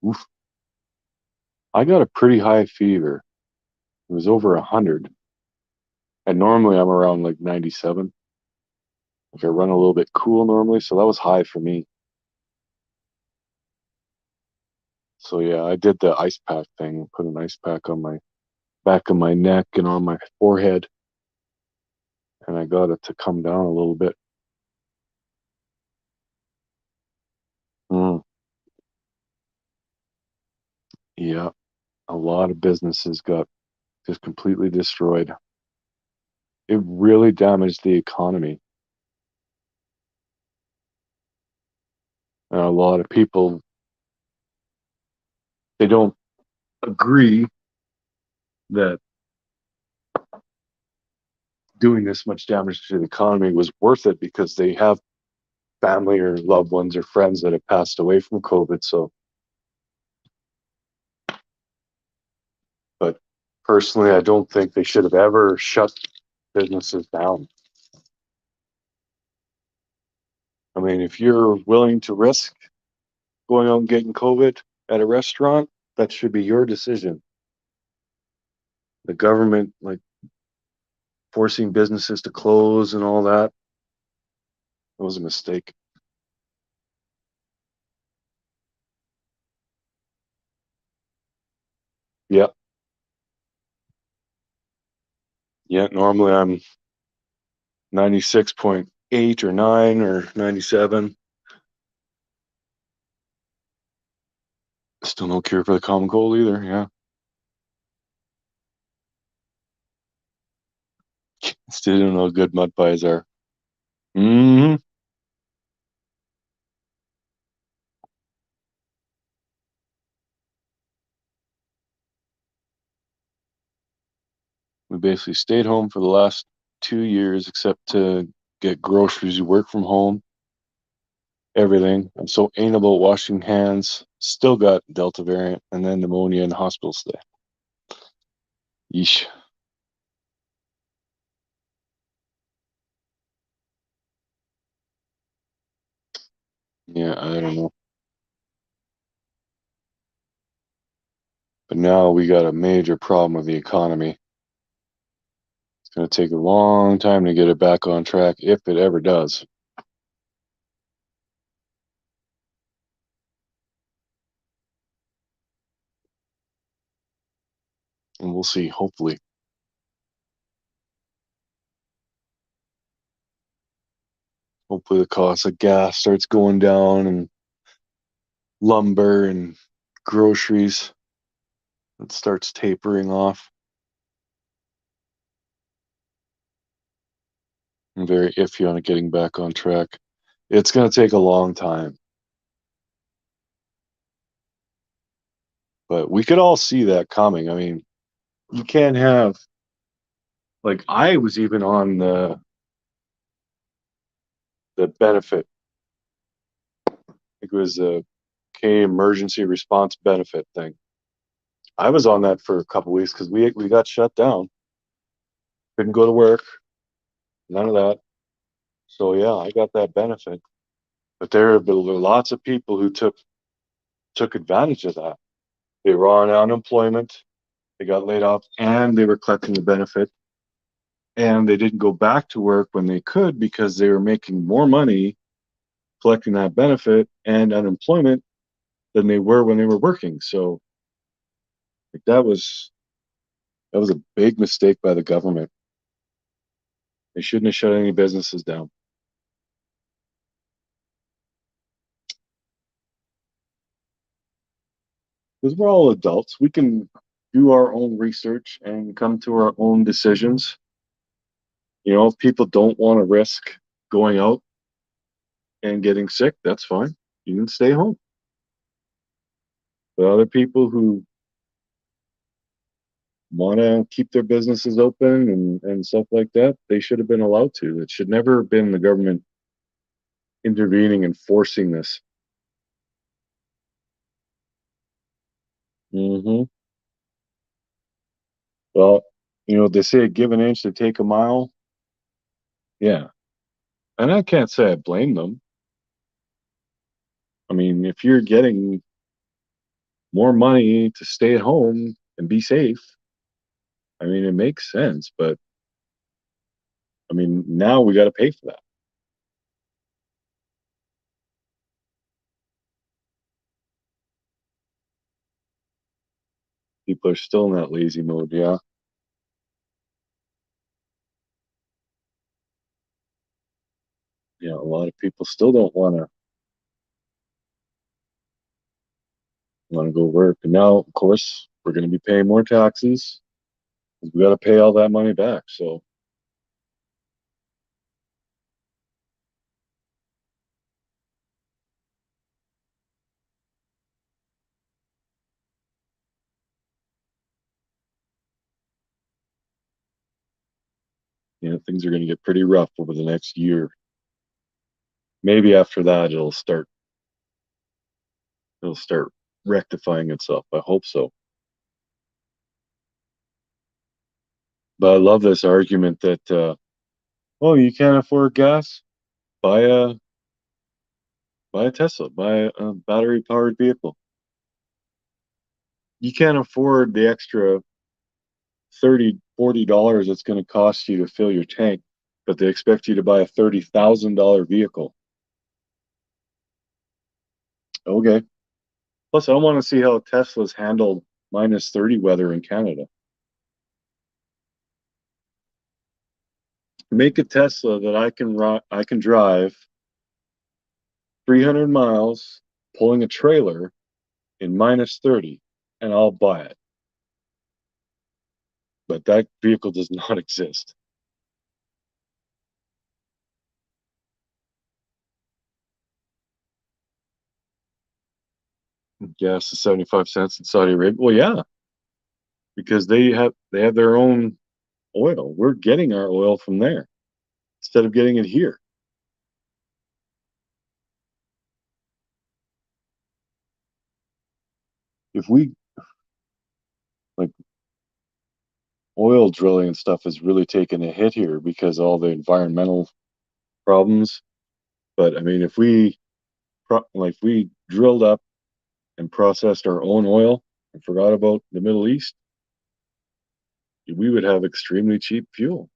S1: Oof. I got a pretty high fever. It was over 100. And normally I'm around like 97. Like I run a little bit cool normally, so that was high for me. So yeah, I did the ice pack thing, put an ice pack on my back of my neck and on my forehead, and I got it to come down a little bit. Mm, yeah, a lot of businesses got just completely destroyed. It really damaged the economy. And a lot of people, they don't agree that doing this much damage to the economy was worth it because they have family or loved ones or friends that have passed away from COVID. So, but personally, I don't think they should have ever shut businesses down. I mean, if you're willing to risk going out and getting COVID at a restaurant, that should be your decision. The government, like forcing businesses to close and all that, it was a mistake. Yeah. Yeah. Normally I'm 96.8 or 9 or 97. Still no cure for the common cold either. Yeah. Still don't know how good mud pies are. Hmm. We basically stayed home for the last 2 years, except to get groceries. We work from home, everything. I'm so anal about washing hands. Still got Delta variant and then pneumonia and hospital stay. Yeesh. Yeah, I don't know. But now we got a major problem with the economy. It's going to take a long time to get it back on track, if it ever does. And we'll see, hopefully. Hopefully the cost of gas starts going down and lumber and groceries. It starts tapering off. I'm very iffy on it getting back on track. It's going to take a long time, but we could all see that coming. I mean, you can't have, like, I was even on the benefit. It was a K emergency response benefit thing. I was on that for a couple weeks because we got shut down. Couldn't go to work. None of that. So yeah, I got that benefit. But there have been lots of people who took advantage of that. They were on unemployment, they got laid off, and they were collecting the benefit. And they didn't go back to work when they could because they were making more money collecting that benefit and unemployment than they were when they were working. So like, that was a big mistake by the government. They shouldn't have shut any businesses down. Because we're all adults. We can do our own research and come to our own decisions. You know, if people don't want to risk going out and getting sick, that's fine. You can stay home. But other people who want to keep their businesses open and stuff like that, they should have been allowed to. It should never have been the government intervening and forcing this. Hmm. Well, they say give an inch to take a mile. Yeah. And I can't say I blame them. I mean, if you're getting more money to stay at home and be safe, I mean, it makes sense. But I mean, now we got to pay for that. People are still in that lazy mode. Yeah. Yeah. A lot of people still don't want to go work. And now, of course, we're going to be paying more taxes. We got to pay all that money back. So, things are going to get pretty rough over the next year. Maybe after that it'll start rectifying itself. I hope so. But I love this argument that oh, you can't afford gas? Buy a Tesla, buy a battery powered vehicle. You can't afford the extra $30-$40 it's going to cost you to fill your tank, but they expect you to buy a $30,000 vehicle. Okay. Plus, I want to see how Tesla's handled -30 weather in Canada. Make a Tesla that I can drive 300 miles pulling a trailer in -30, and I'll buy it. But that vehicle does not exist. Gas is 75 cents in Saudi Arabia. Well, yeah, because they have their own oil. We're getting our oil from there instead of getting it here. If we like oil drilling and stuff has really taken a hit here because of all the environmental problems. But I mean, if we drilled up and processed our own oil and forgot about the Middle East, we would have extremely cheap fuel.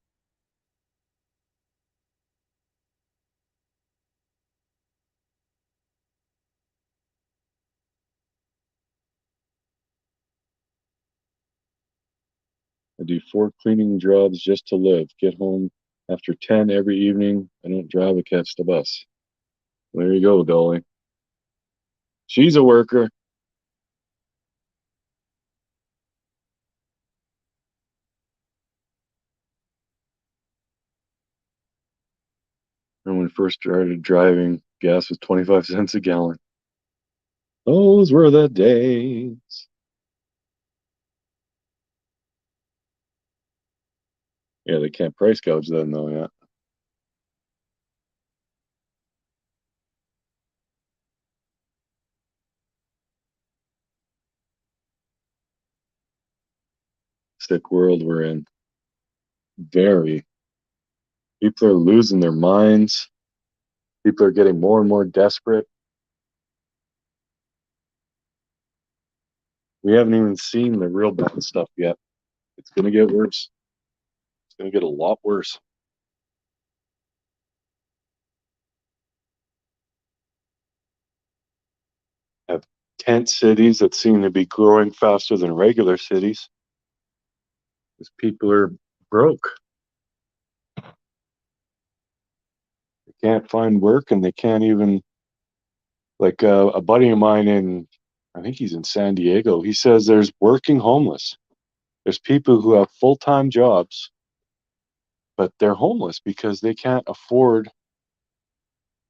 S1: I do 4 cleaning jobs just to live. Get home after 10 every evening. I don't drive or catch the bus. There you go, Dolly. She's a worker. And when I first started driving, gas was 25 cents a gallon. Those were the days. Yeah, they can't price gouge then, though, yeah. Sick world we're in. Very. People are losing their minds. People are getting more and more desperate. We haven't even seen the real bad stuff yet. It's going to get worse. It's going to get a lot worse. Have tent cities that seem to be growing faster than regular cities because people are broke. They can't find work and they can't even, like a buddy of mine I think he's in San Diego, he says there's working homeless. There's people who have full-time jobs, but they're homeless because they can't afford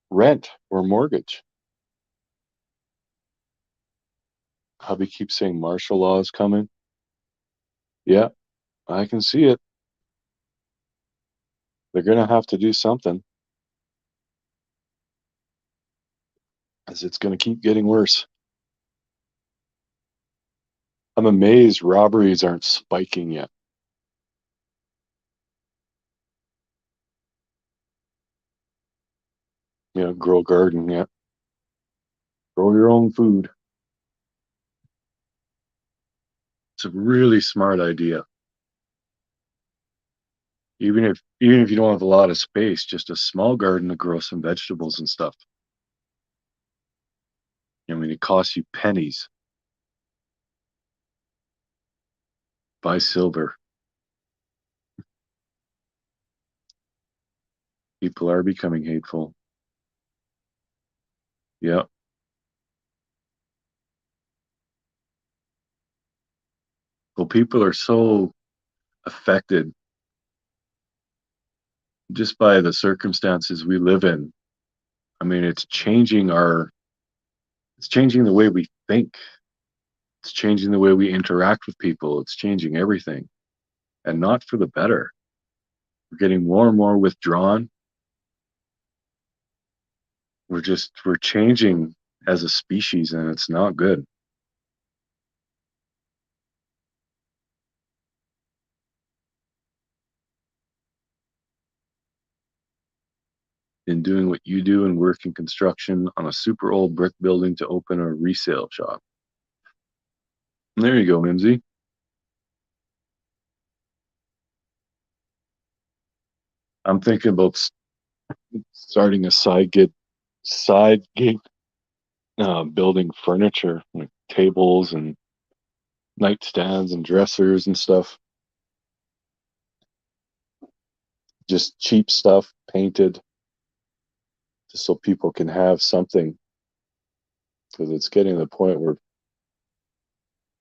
S1: rent or mortgage. Hubby keeps saying martial law is coming. Yeah, I can see it. They're going to have to do something, as it's going to keep getting worse. I'm amazed robberies aren't spiking yet. Grow a garden, yeah. Grow your own food. It's a really smart idea. Even if you don't have a lot of space, just a small garden to grow some vegetables and stuff. I mean, it costs you pennies. Buy silver. People are becoming hateful. Yeah. Well, people are so affected just by the circumstances we live in. I mean, it's changing the way we think. It's changing the way we interact with people. It's changing everything, and not for the better. We're getting more and more withdrawn. We're changing as a species, and it's not good. In doing what you do and work in construction on a super old brick building to open a resale shop. There you go, Mimsy. I'm thinking about starting a side gig, building furniture like tables and nightstands and dressers and stuff. Just cheap stuff painted, just so people can have something. Because it's getting to the point where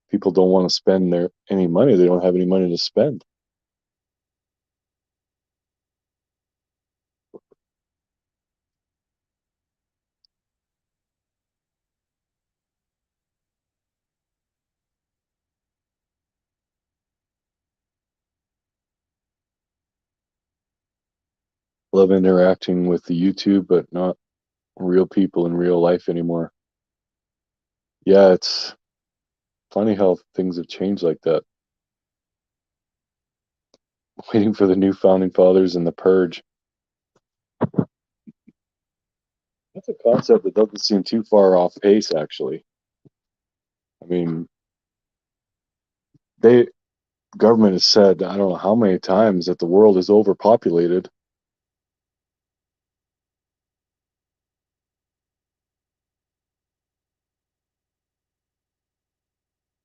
S1: people don't want to spend any money. They don't have any money to spend. Love interacting with the YouTube, but not real people in real life anymore. Yeah, it's funny how things have changed like that. Waiting for the new founding fathers and the purge. That's a concept that doesn't seem too far off pace, actually. I mean, they government has said I don't know how many times that the world is overpopulated.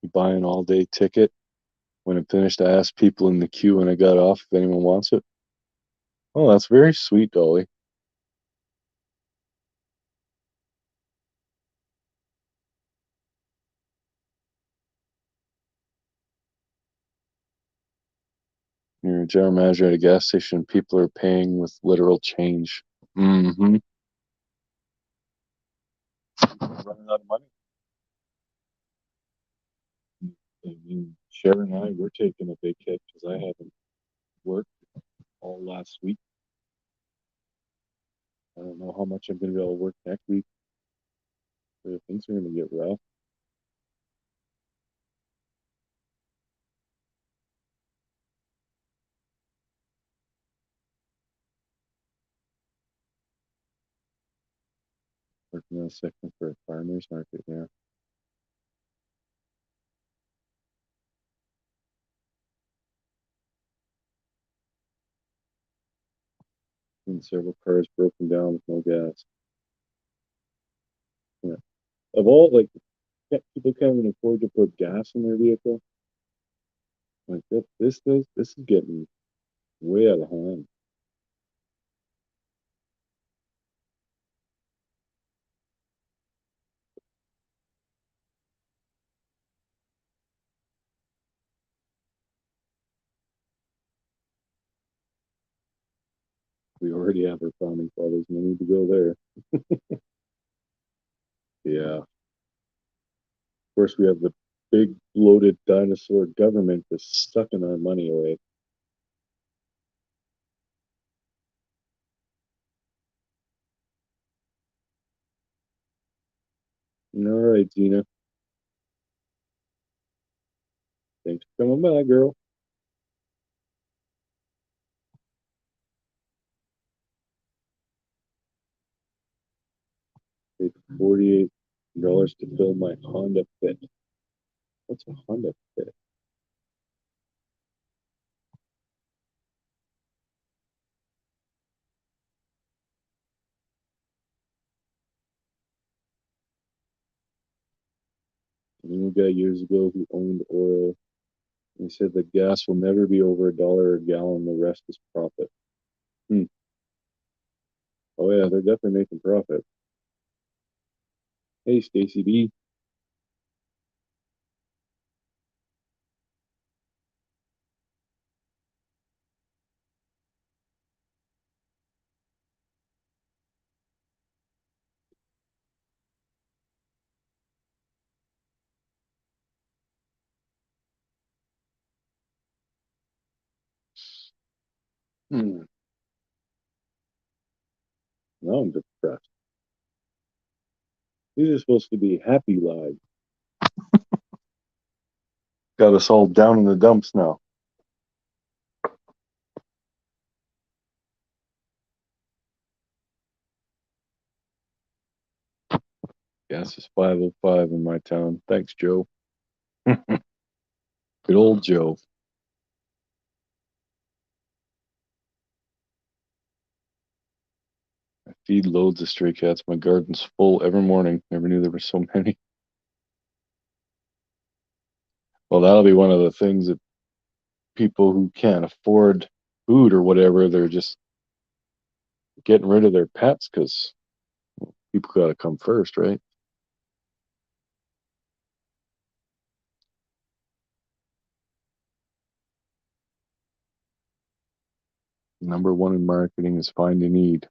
S1: You buy an all-day ticket. When it finished, I asked people in the queue when I got off if anyone wants it. Oh, that's very sweet, Dolly. You're a general manager at a gas station. People are paying with literal change. Mm-hmm. Running out of money. I mean, Cher and I, we're taking a big hit because I haven't worked all last week. I don't know how much I'm going to be able to work next week. But things are going to get rough. Working on a section for a farmer's market, yeah. And several cars broken down with no gas. Yeah. Of all, like, people can't even afford to put gas in their vehicle. Like, this is getting way out of hand. We already have our founding fathers. No need to go there. Yeah. Of course, we have the big bloated dinosaur government that's sucking our money away. All right, Gina. Thanks for coming by, girl. Paid $48 to fill my Honda Fit. What's a Honda Fit? I knew a guy years ago who owned oil. He said that gas will never be over $1 a gallon. The rest is profit. Hmm. Oh yeah, they're definitely making profit. Hey, Stacy B. Hmm. Now I'm depressed. These are supposed to be happy lives. Got us all down in the dumps now. Gas is 505 in my town. Thanks, Joe. Good old Joe. I feed loads of stray cats. My garden's full every morning. Never knew there were so many. Well, that'll be one of the things that people who can't afford food or whatever, they're just getting rid of their pets because people got to come first, right? Number one in marketing is find a need.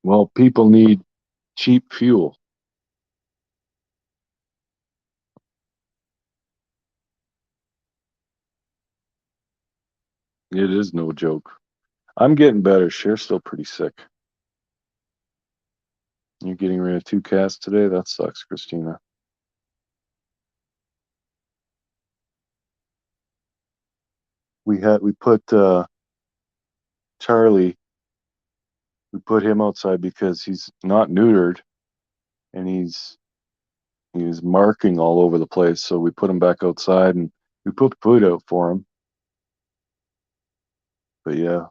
S1: Well, people need cheap fuel. It is no joke. I'm getting better. Cher's still pretty sick. You're getting rid of 2 cats today? That sucks, Christina. We put Charlie, we put him outside because he's not neutered and he's marking all over the place. So we put him back outside and we put food out for him. But yeah,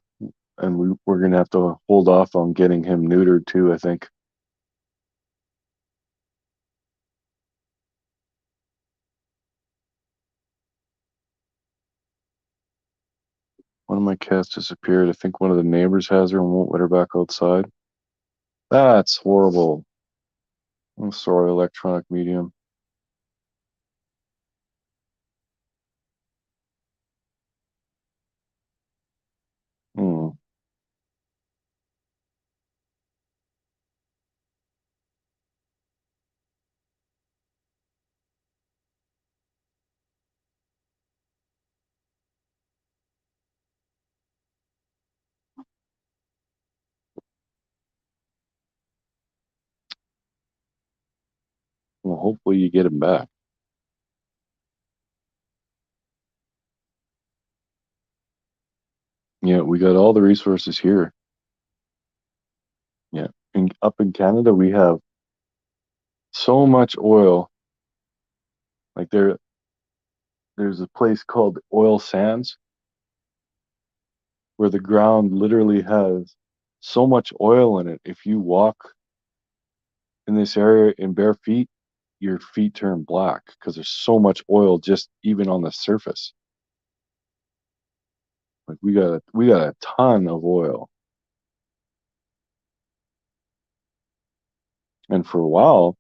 S1: and we're gonna have to hold off on getting him neutered too, I think. One of my cats disappeared. I think one of the neighbors has her and won't let her back outside. That's horrible. I'm sorry, electronic medium. Hmm. Well, hopefully you get him back. Yeah, we got all the resources here. Yeah. Up in Canada, we have so much oil. Like there's a place called Oil Sands where the ground literally has so much oil in it. If you walk in this area in bare feet, your feet turn black because there's so much oil just even on the surface. Like we got a ton of oil. And for a while,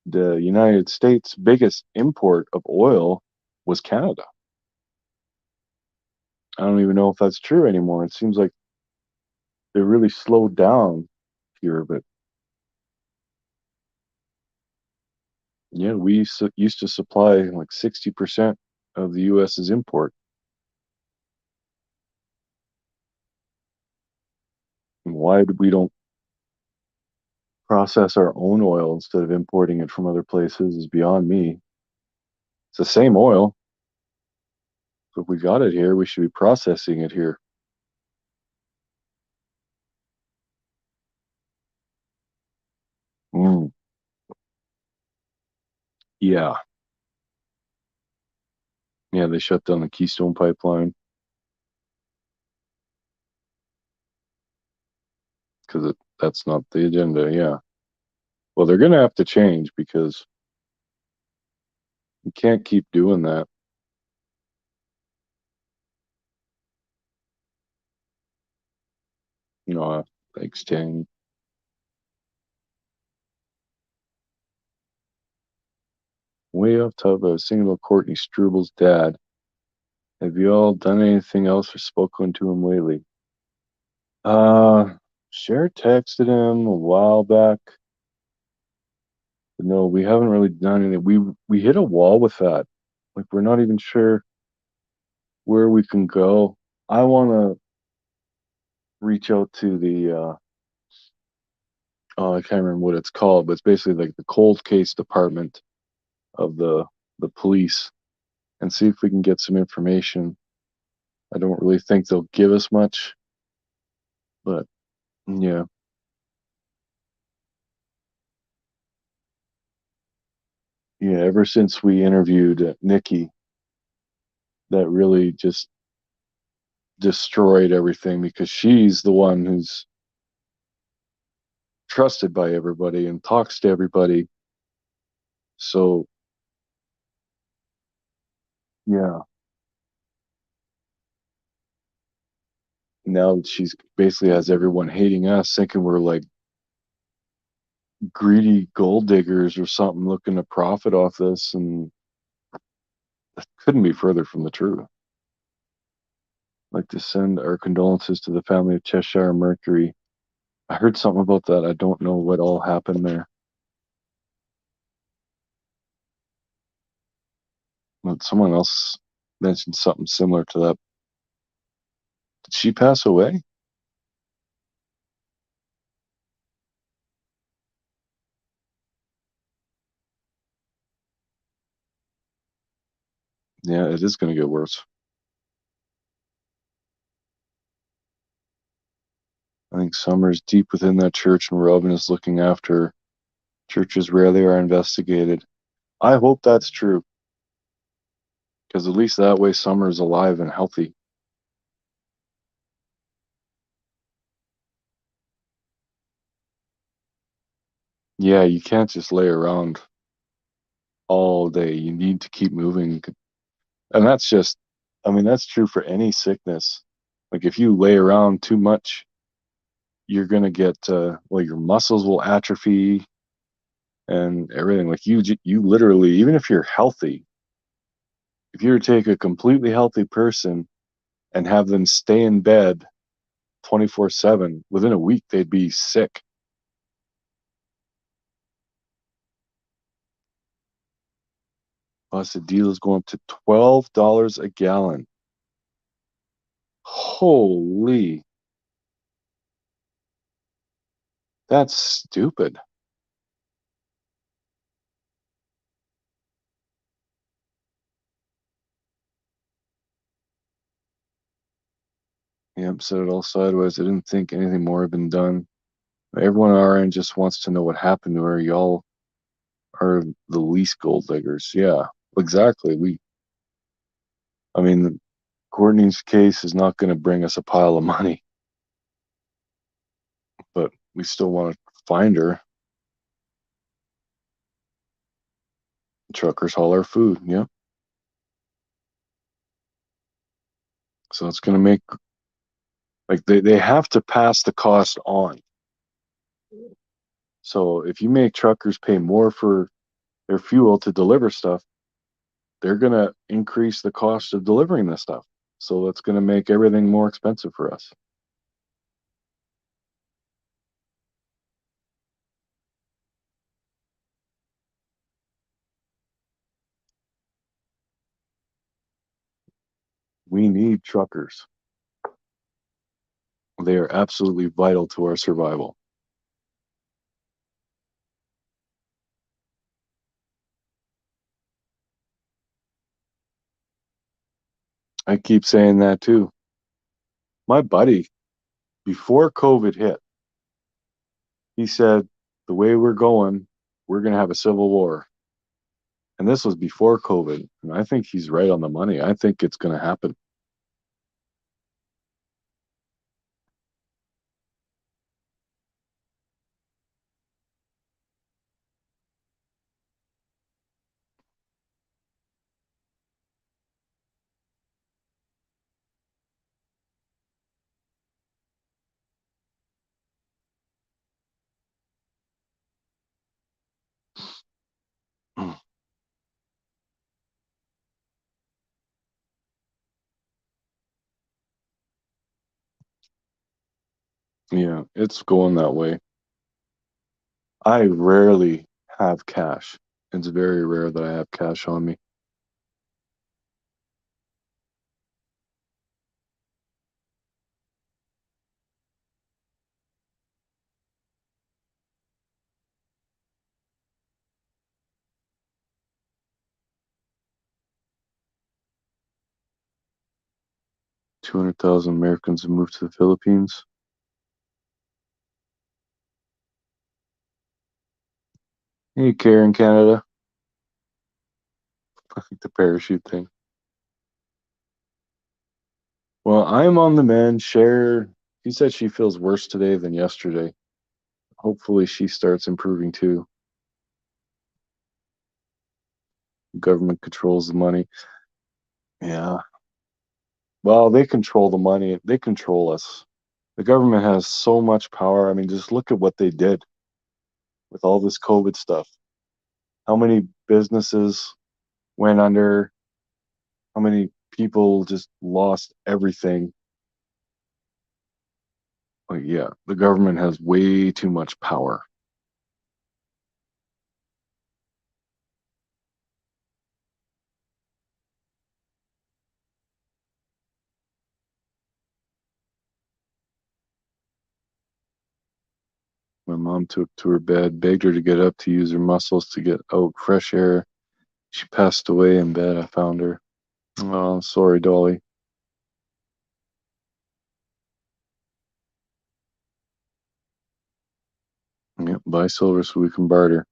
S1: the United States' biggest import of oil was Canada. I don't even know if that's true anymore. It seems like they really slowed down here, but yeah, used to supply like 60% of the US's import. And why we don't process our own oil instead of importing it from other places is beyond me. It's the same oil. So if we got it here, we should be processing it here. Mm, yeah. Yeah, they shut down the Keystone pipeline because that's not the agenda. Yeah. Well, they're going to have to change because you can't keep doing that. You know, thanks, Tang. Way off top, I was thinking about Courtney Strubal's dad. Have you all done anything else or spoken to him lately? Cher texted him a while back. But no, we haven't really done anything. We hit a wall with that. Like we're not even sure. where we can go. I want to reach out to the oh, I can't remember what it's called, but it's basically like the cold case department of the police and see if we can get some information. I don't really think they'll give us much, but yeah. Yeah, ever since we interviewed Nikki, that really just destroyed everything because she's the one who's trusted by everybody and talks to everybody. So, yeah, now she's basically has everyone hating us, thinking we're like greedy gold diggers or something looking to profit off this, and that couldn't be further from the truth. I'd like to send our condolences to the family of Cheshire Mercury. I heard something about that. I don't know what all happened there. But someone else mentioned something similar to that. Did she pass away? Yeah, it is going to get worse. I think Summer's deep within that church and Robin is looking after her. Churches rarely are investigated. I hope that's true, because at least that way Summer's alive and healthy. Yeah, you can't just lay around all day. You need to keep moving. And that's just, I mean, that's true for any sickness. Like if you lay around too much, you're going to get, well, your muscles will atrophy and everything. Like you literally, even if you're healthy, if you were to take a completely healthy person and have them stay in bed 24/7, within a week, they'd be sick. Plus, the deal is going up to $12 a gallon. Holy, that's stupid. Yep, said it all sideways. I didn't think anything more had been done. Everyone on our end just wants to know what happened to her. Y'all are the least gold diggers. Yeah, exactly. I mean, Courtney's case is not going to bring us a pile of money, but we still want to find her. Truckers haul our food. Yeah. So it's going to make, like, they have to pass the cost on. So if you make truckers pay more for their fuel to deliver stuff, they're going to increase the cost of delivering this stuff. So that's going to make everything more expensive for us. We need truckers. They are absolutely vital to our survival. I keep saying that too. My buddy, before COVID hit, he said, the way we're going, we're going to have a civil war. And this was before COVID. And I think he's right on the money. I think it's going to happen. Yeah, it's going that way. I rarely have cash. It's very rare that I have cash on me. 200,000 Americans have moved to the Philippines. Hey, Karen, Canada. I think the parachute thing. Well, I'm on the mend. Cher, she said she feels worse today than yesterday. Hopefully she starts improving too. Government controls the money. Yeah. Well, they control the money. They control us. The government has so much power. I mean, just look at what they did with all this COVID stuff. How many businesses went under? How many people just lost everything? Like, yeah, the government has way too much power. My mom took to her bed, begged her to get up to use her muscles to get out fresh air. She passed away in bed. I found her. Oh, sorry, Dolly. Yep, buy silver so we can barter.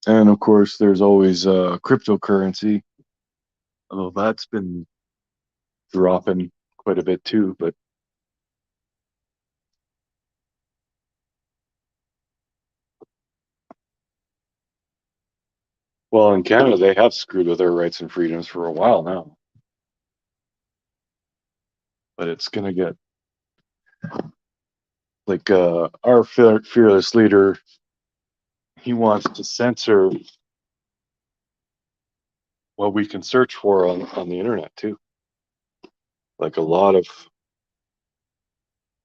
S1: And of course, there's always cryptocurrency, although that's been dropping quite a bit too. But well, in Canada, they have screwed with our rights and freedoms for a while now. But it's gonna get like our fearless leader. He wants to censor what we can search for on the internet too. Like a lot of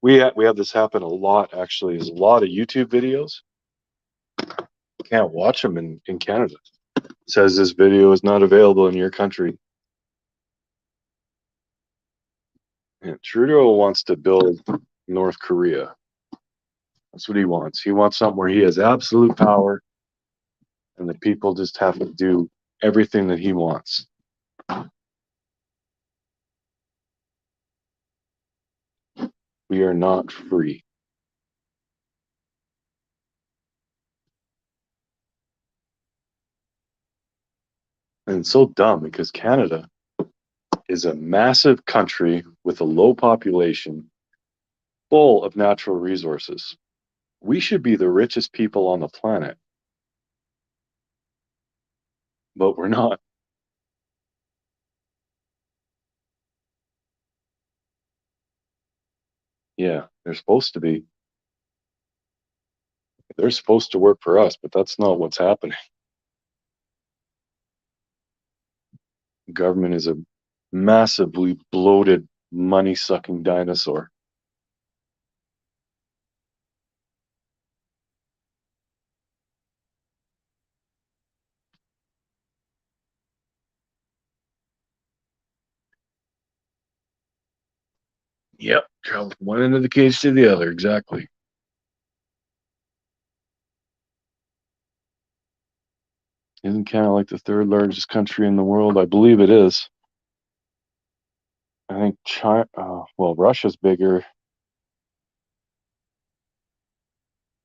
S1: we have this happen a lot actually. There's a lot of YouTube videos. Can't watch them in Canada. It says this video is not available in your country. And Trudeau wants to build North Korea. That's what he wants. He wants something where he has absolute power and the people just have to do everything that he wants. We are not free. And it's so dumb because Canada is a massive country with a low population, full of natural resources. We should be the richest people on the planet, but we're not. Yeah, they're supposed to be. They're supposed to work for us, but that's not what's happening. Government is a massively bloated, money sucking dinosaur. Yep, travel from one end of the cage to the other, exactly. Isn't Canada like the third largest country in the world? I believe it is. I think China, well, Russia's bigger.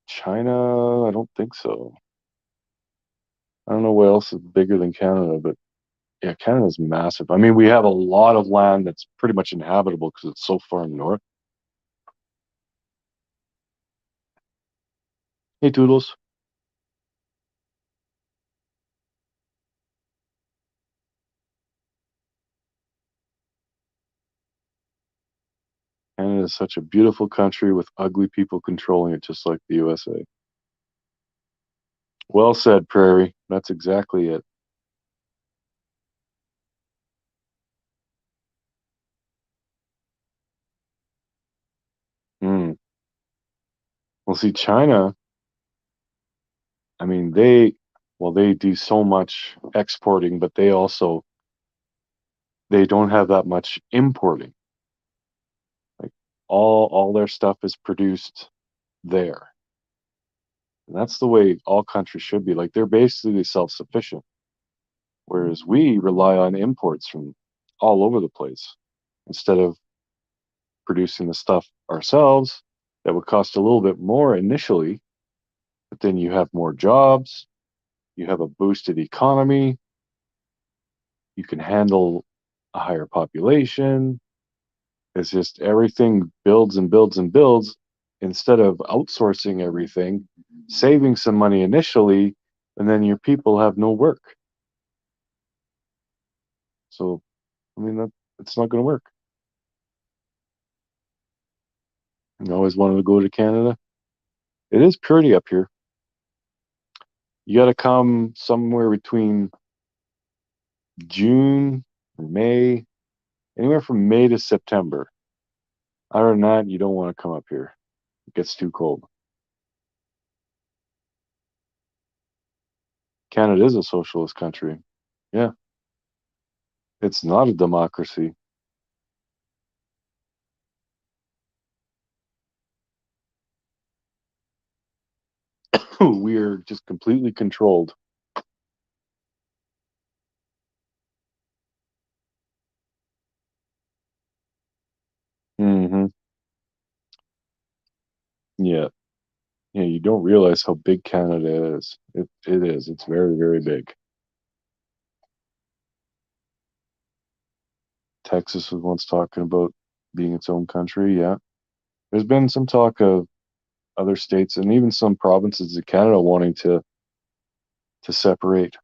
S1: China, I don't think so. I don't know what else is bigger than Canada, but yeah, Canada's massive. I mean, we have a lot of land that's pretty much inhabitable because it's so far north. Hey, Toodles. Canada is such a beautiful country with ugly people controlling it, just like the USA. Well said, Prairie. That's exactly it. Mm. Well, see, China, I mean, they do so much exporting, but they don't have that much importing. Like all their stuff is produced there. And that's the way all countries should be. Like they're basically self-sufficient. Whereas we rely on imports from all over the place instead of producing the stuff ourselves that would cost a little bit more initially, but then you have more jobs, you have a boosted economy, you can handle a higher population. It's just everything builds and builds and builds instead of outsourcing everything, saving some money initially, and then your people have no work. So, I mean, it's not going to work. I always wanted to go to Canada. It is pretty up here. You got to come somewhere between June or May, anywhere from May to September. Other than that, you don't want to come up here. It gets too cold. Canada is a socialist country. Yeah. It's not a democracy. We're just completely controlled. Hmm. Yeah. Yeah, you don't realize how big Canada is. It is. It's very, very big. Texas was once talking about being its own country. Yeah. There's been some talk of other states and even some provinces of Canada wanting to separate.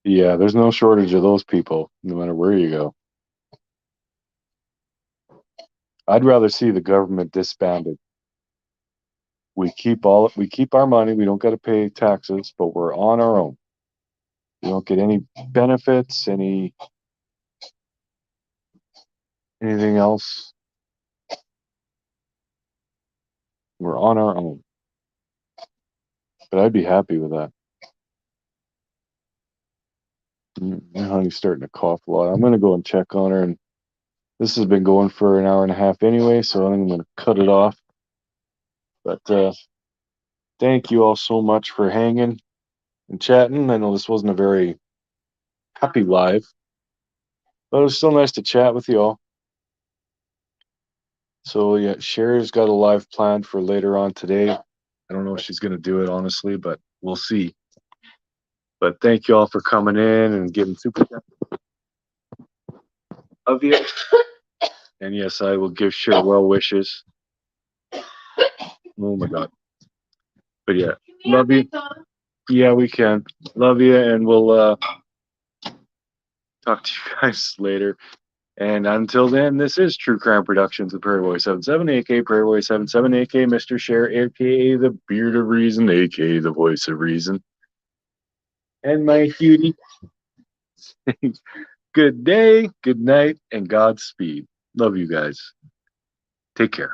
S1: Yeah, there's no shortage of those people, no matter where you go. I'd rather see the government disbanded. We keep our money, we don't got to pay taxes, but we're on our own. We don't get any benefits, anything else. We're on our own. But I'd be happy with that. My honey's starting to cough a lot. I'm going to go and check on her. And this has been going for an hour and a half anyway, so I think I'm going to cut it off. But thank you all so much for hanging and chatting. I know this wasn't a very happy live, but it was still nice to chat with you all. So yeah, Cher's got a live planned for later on today. I don't know if she's going to do it, honestly, but we'll see. But thank you all for coming in and giving super of you. And yes, I will give Cher well wishes. Oh my God. But yeah, love you. Yeah, we can. Love you, and we'll talk to you guys later. And until then, this is True Crime Productions with Prairie Boy 77, aka Prairie Boy 77, aka Mr. Cher, aka the Beard of Reason, aka the Voice of Reason. And my cutie. Good day, good night, and Godspeed. Love you guys. Take care.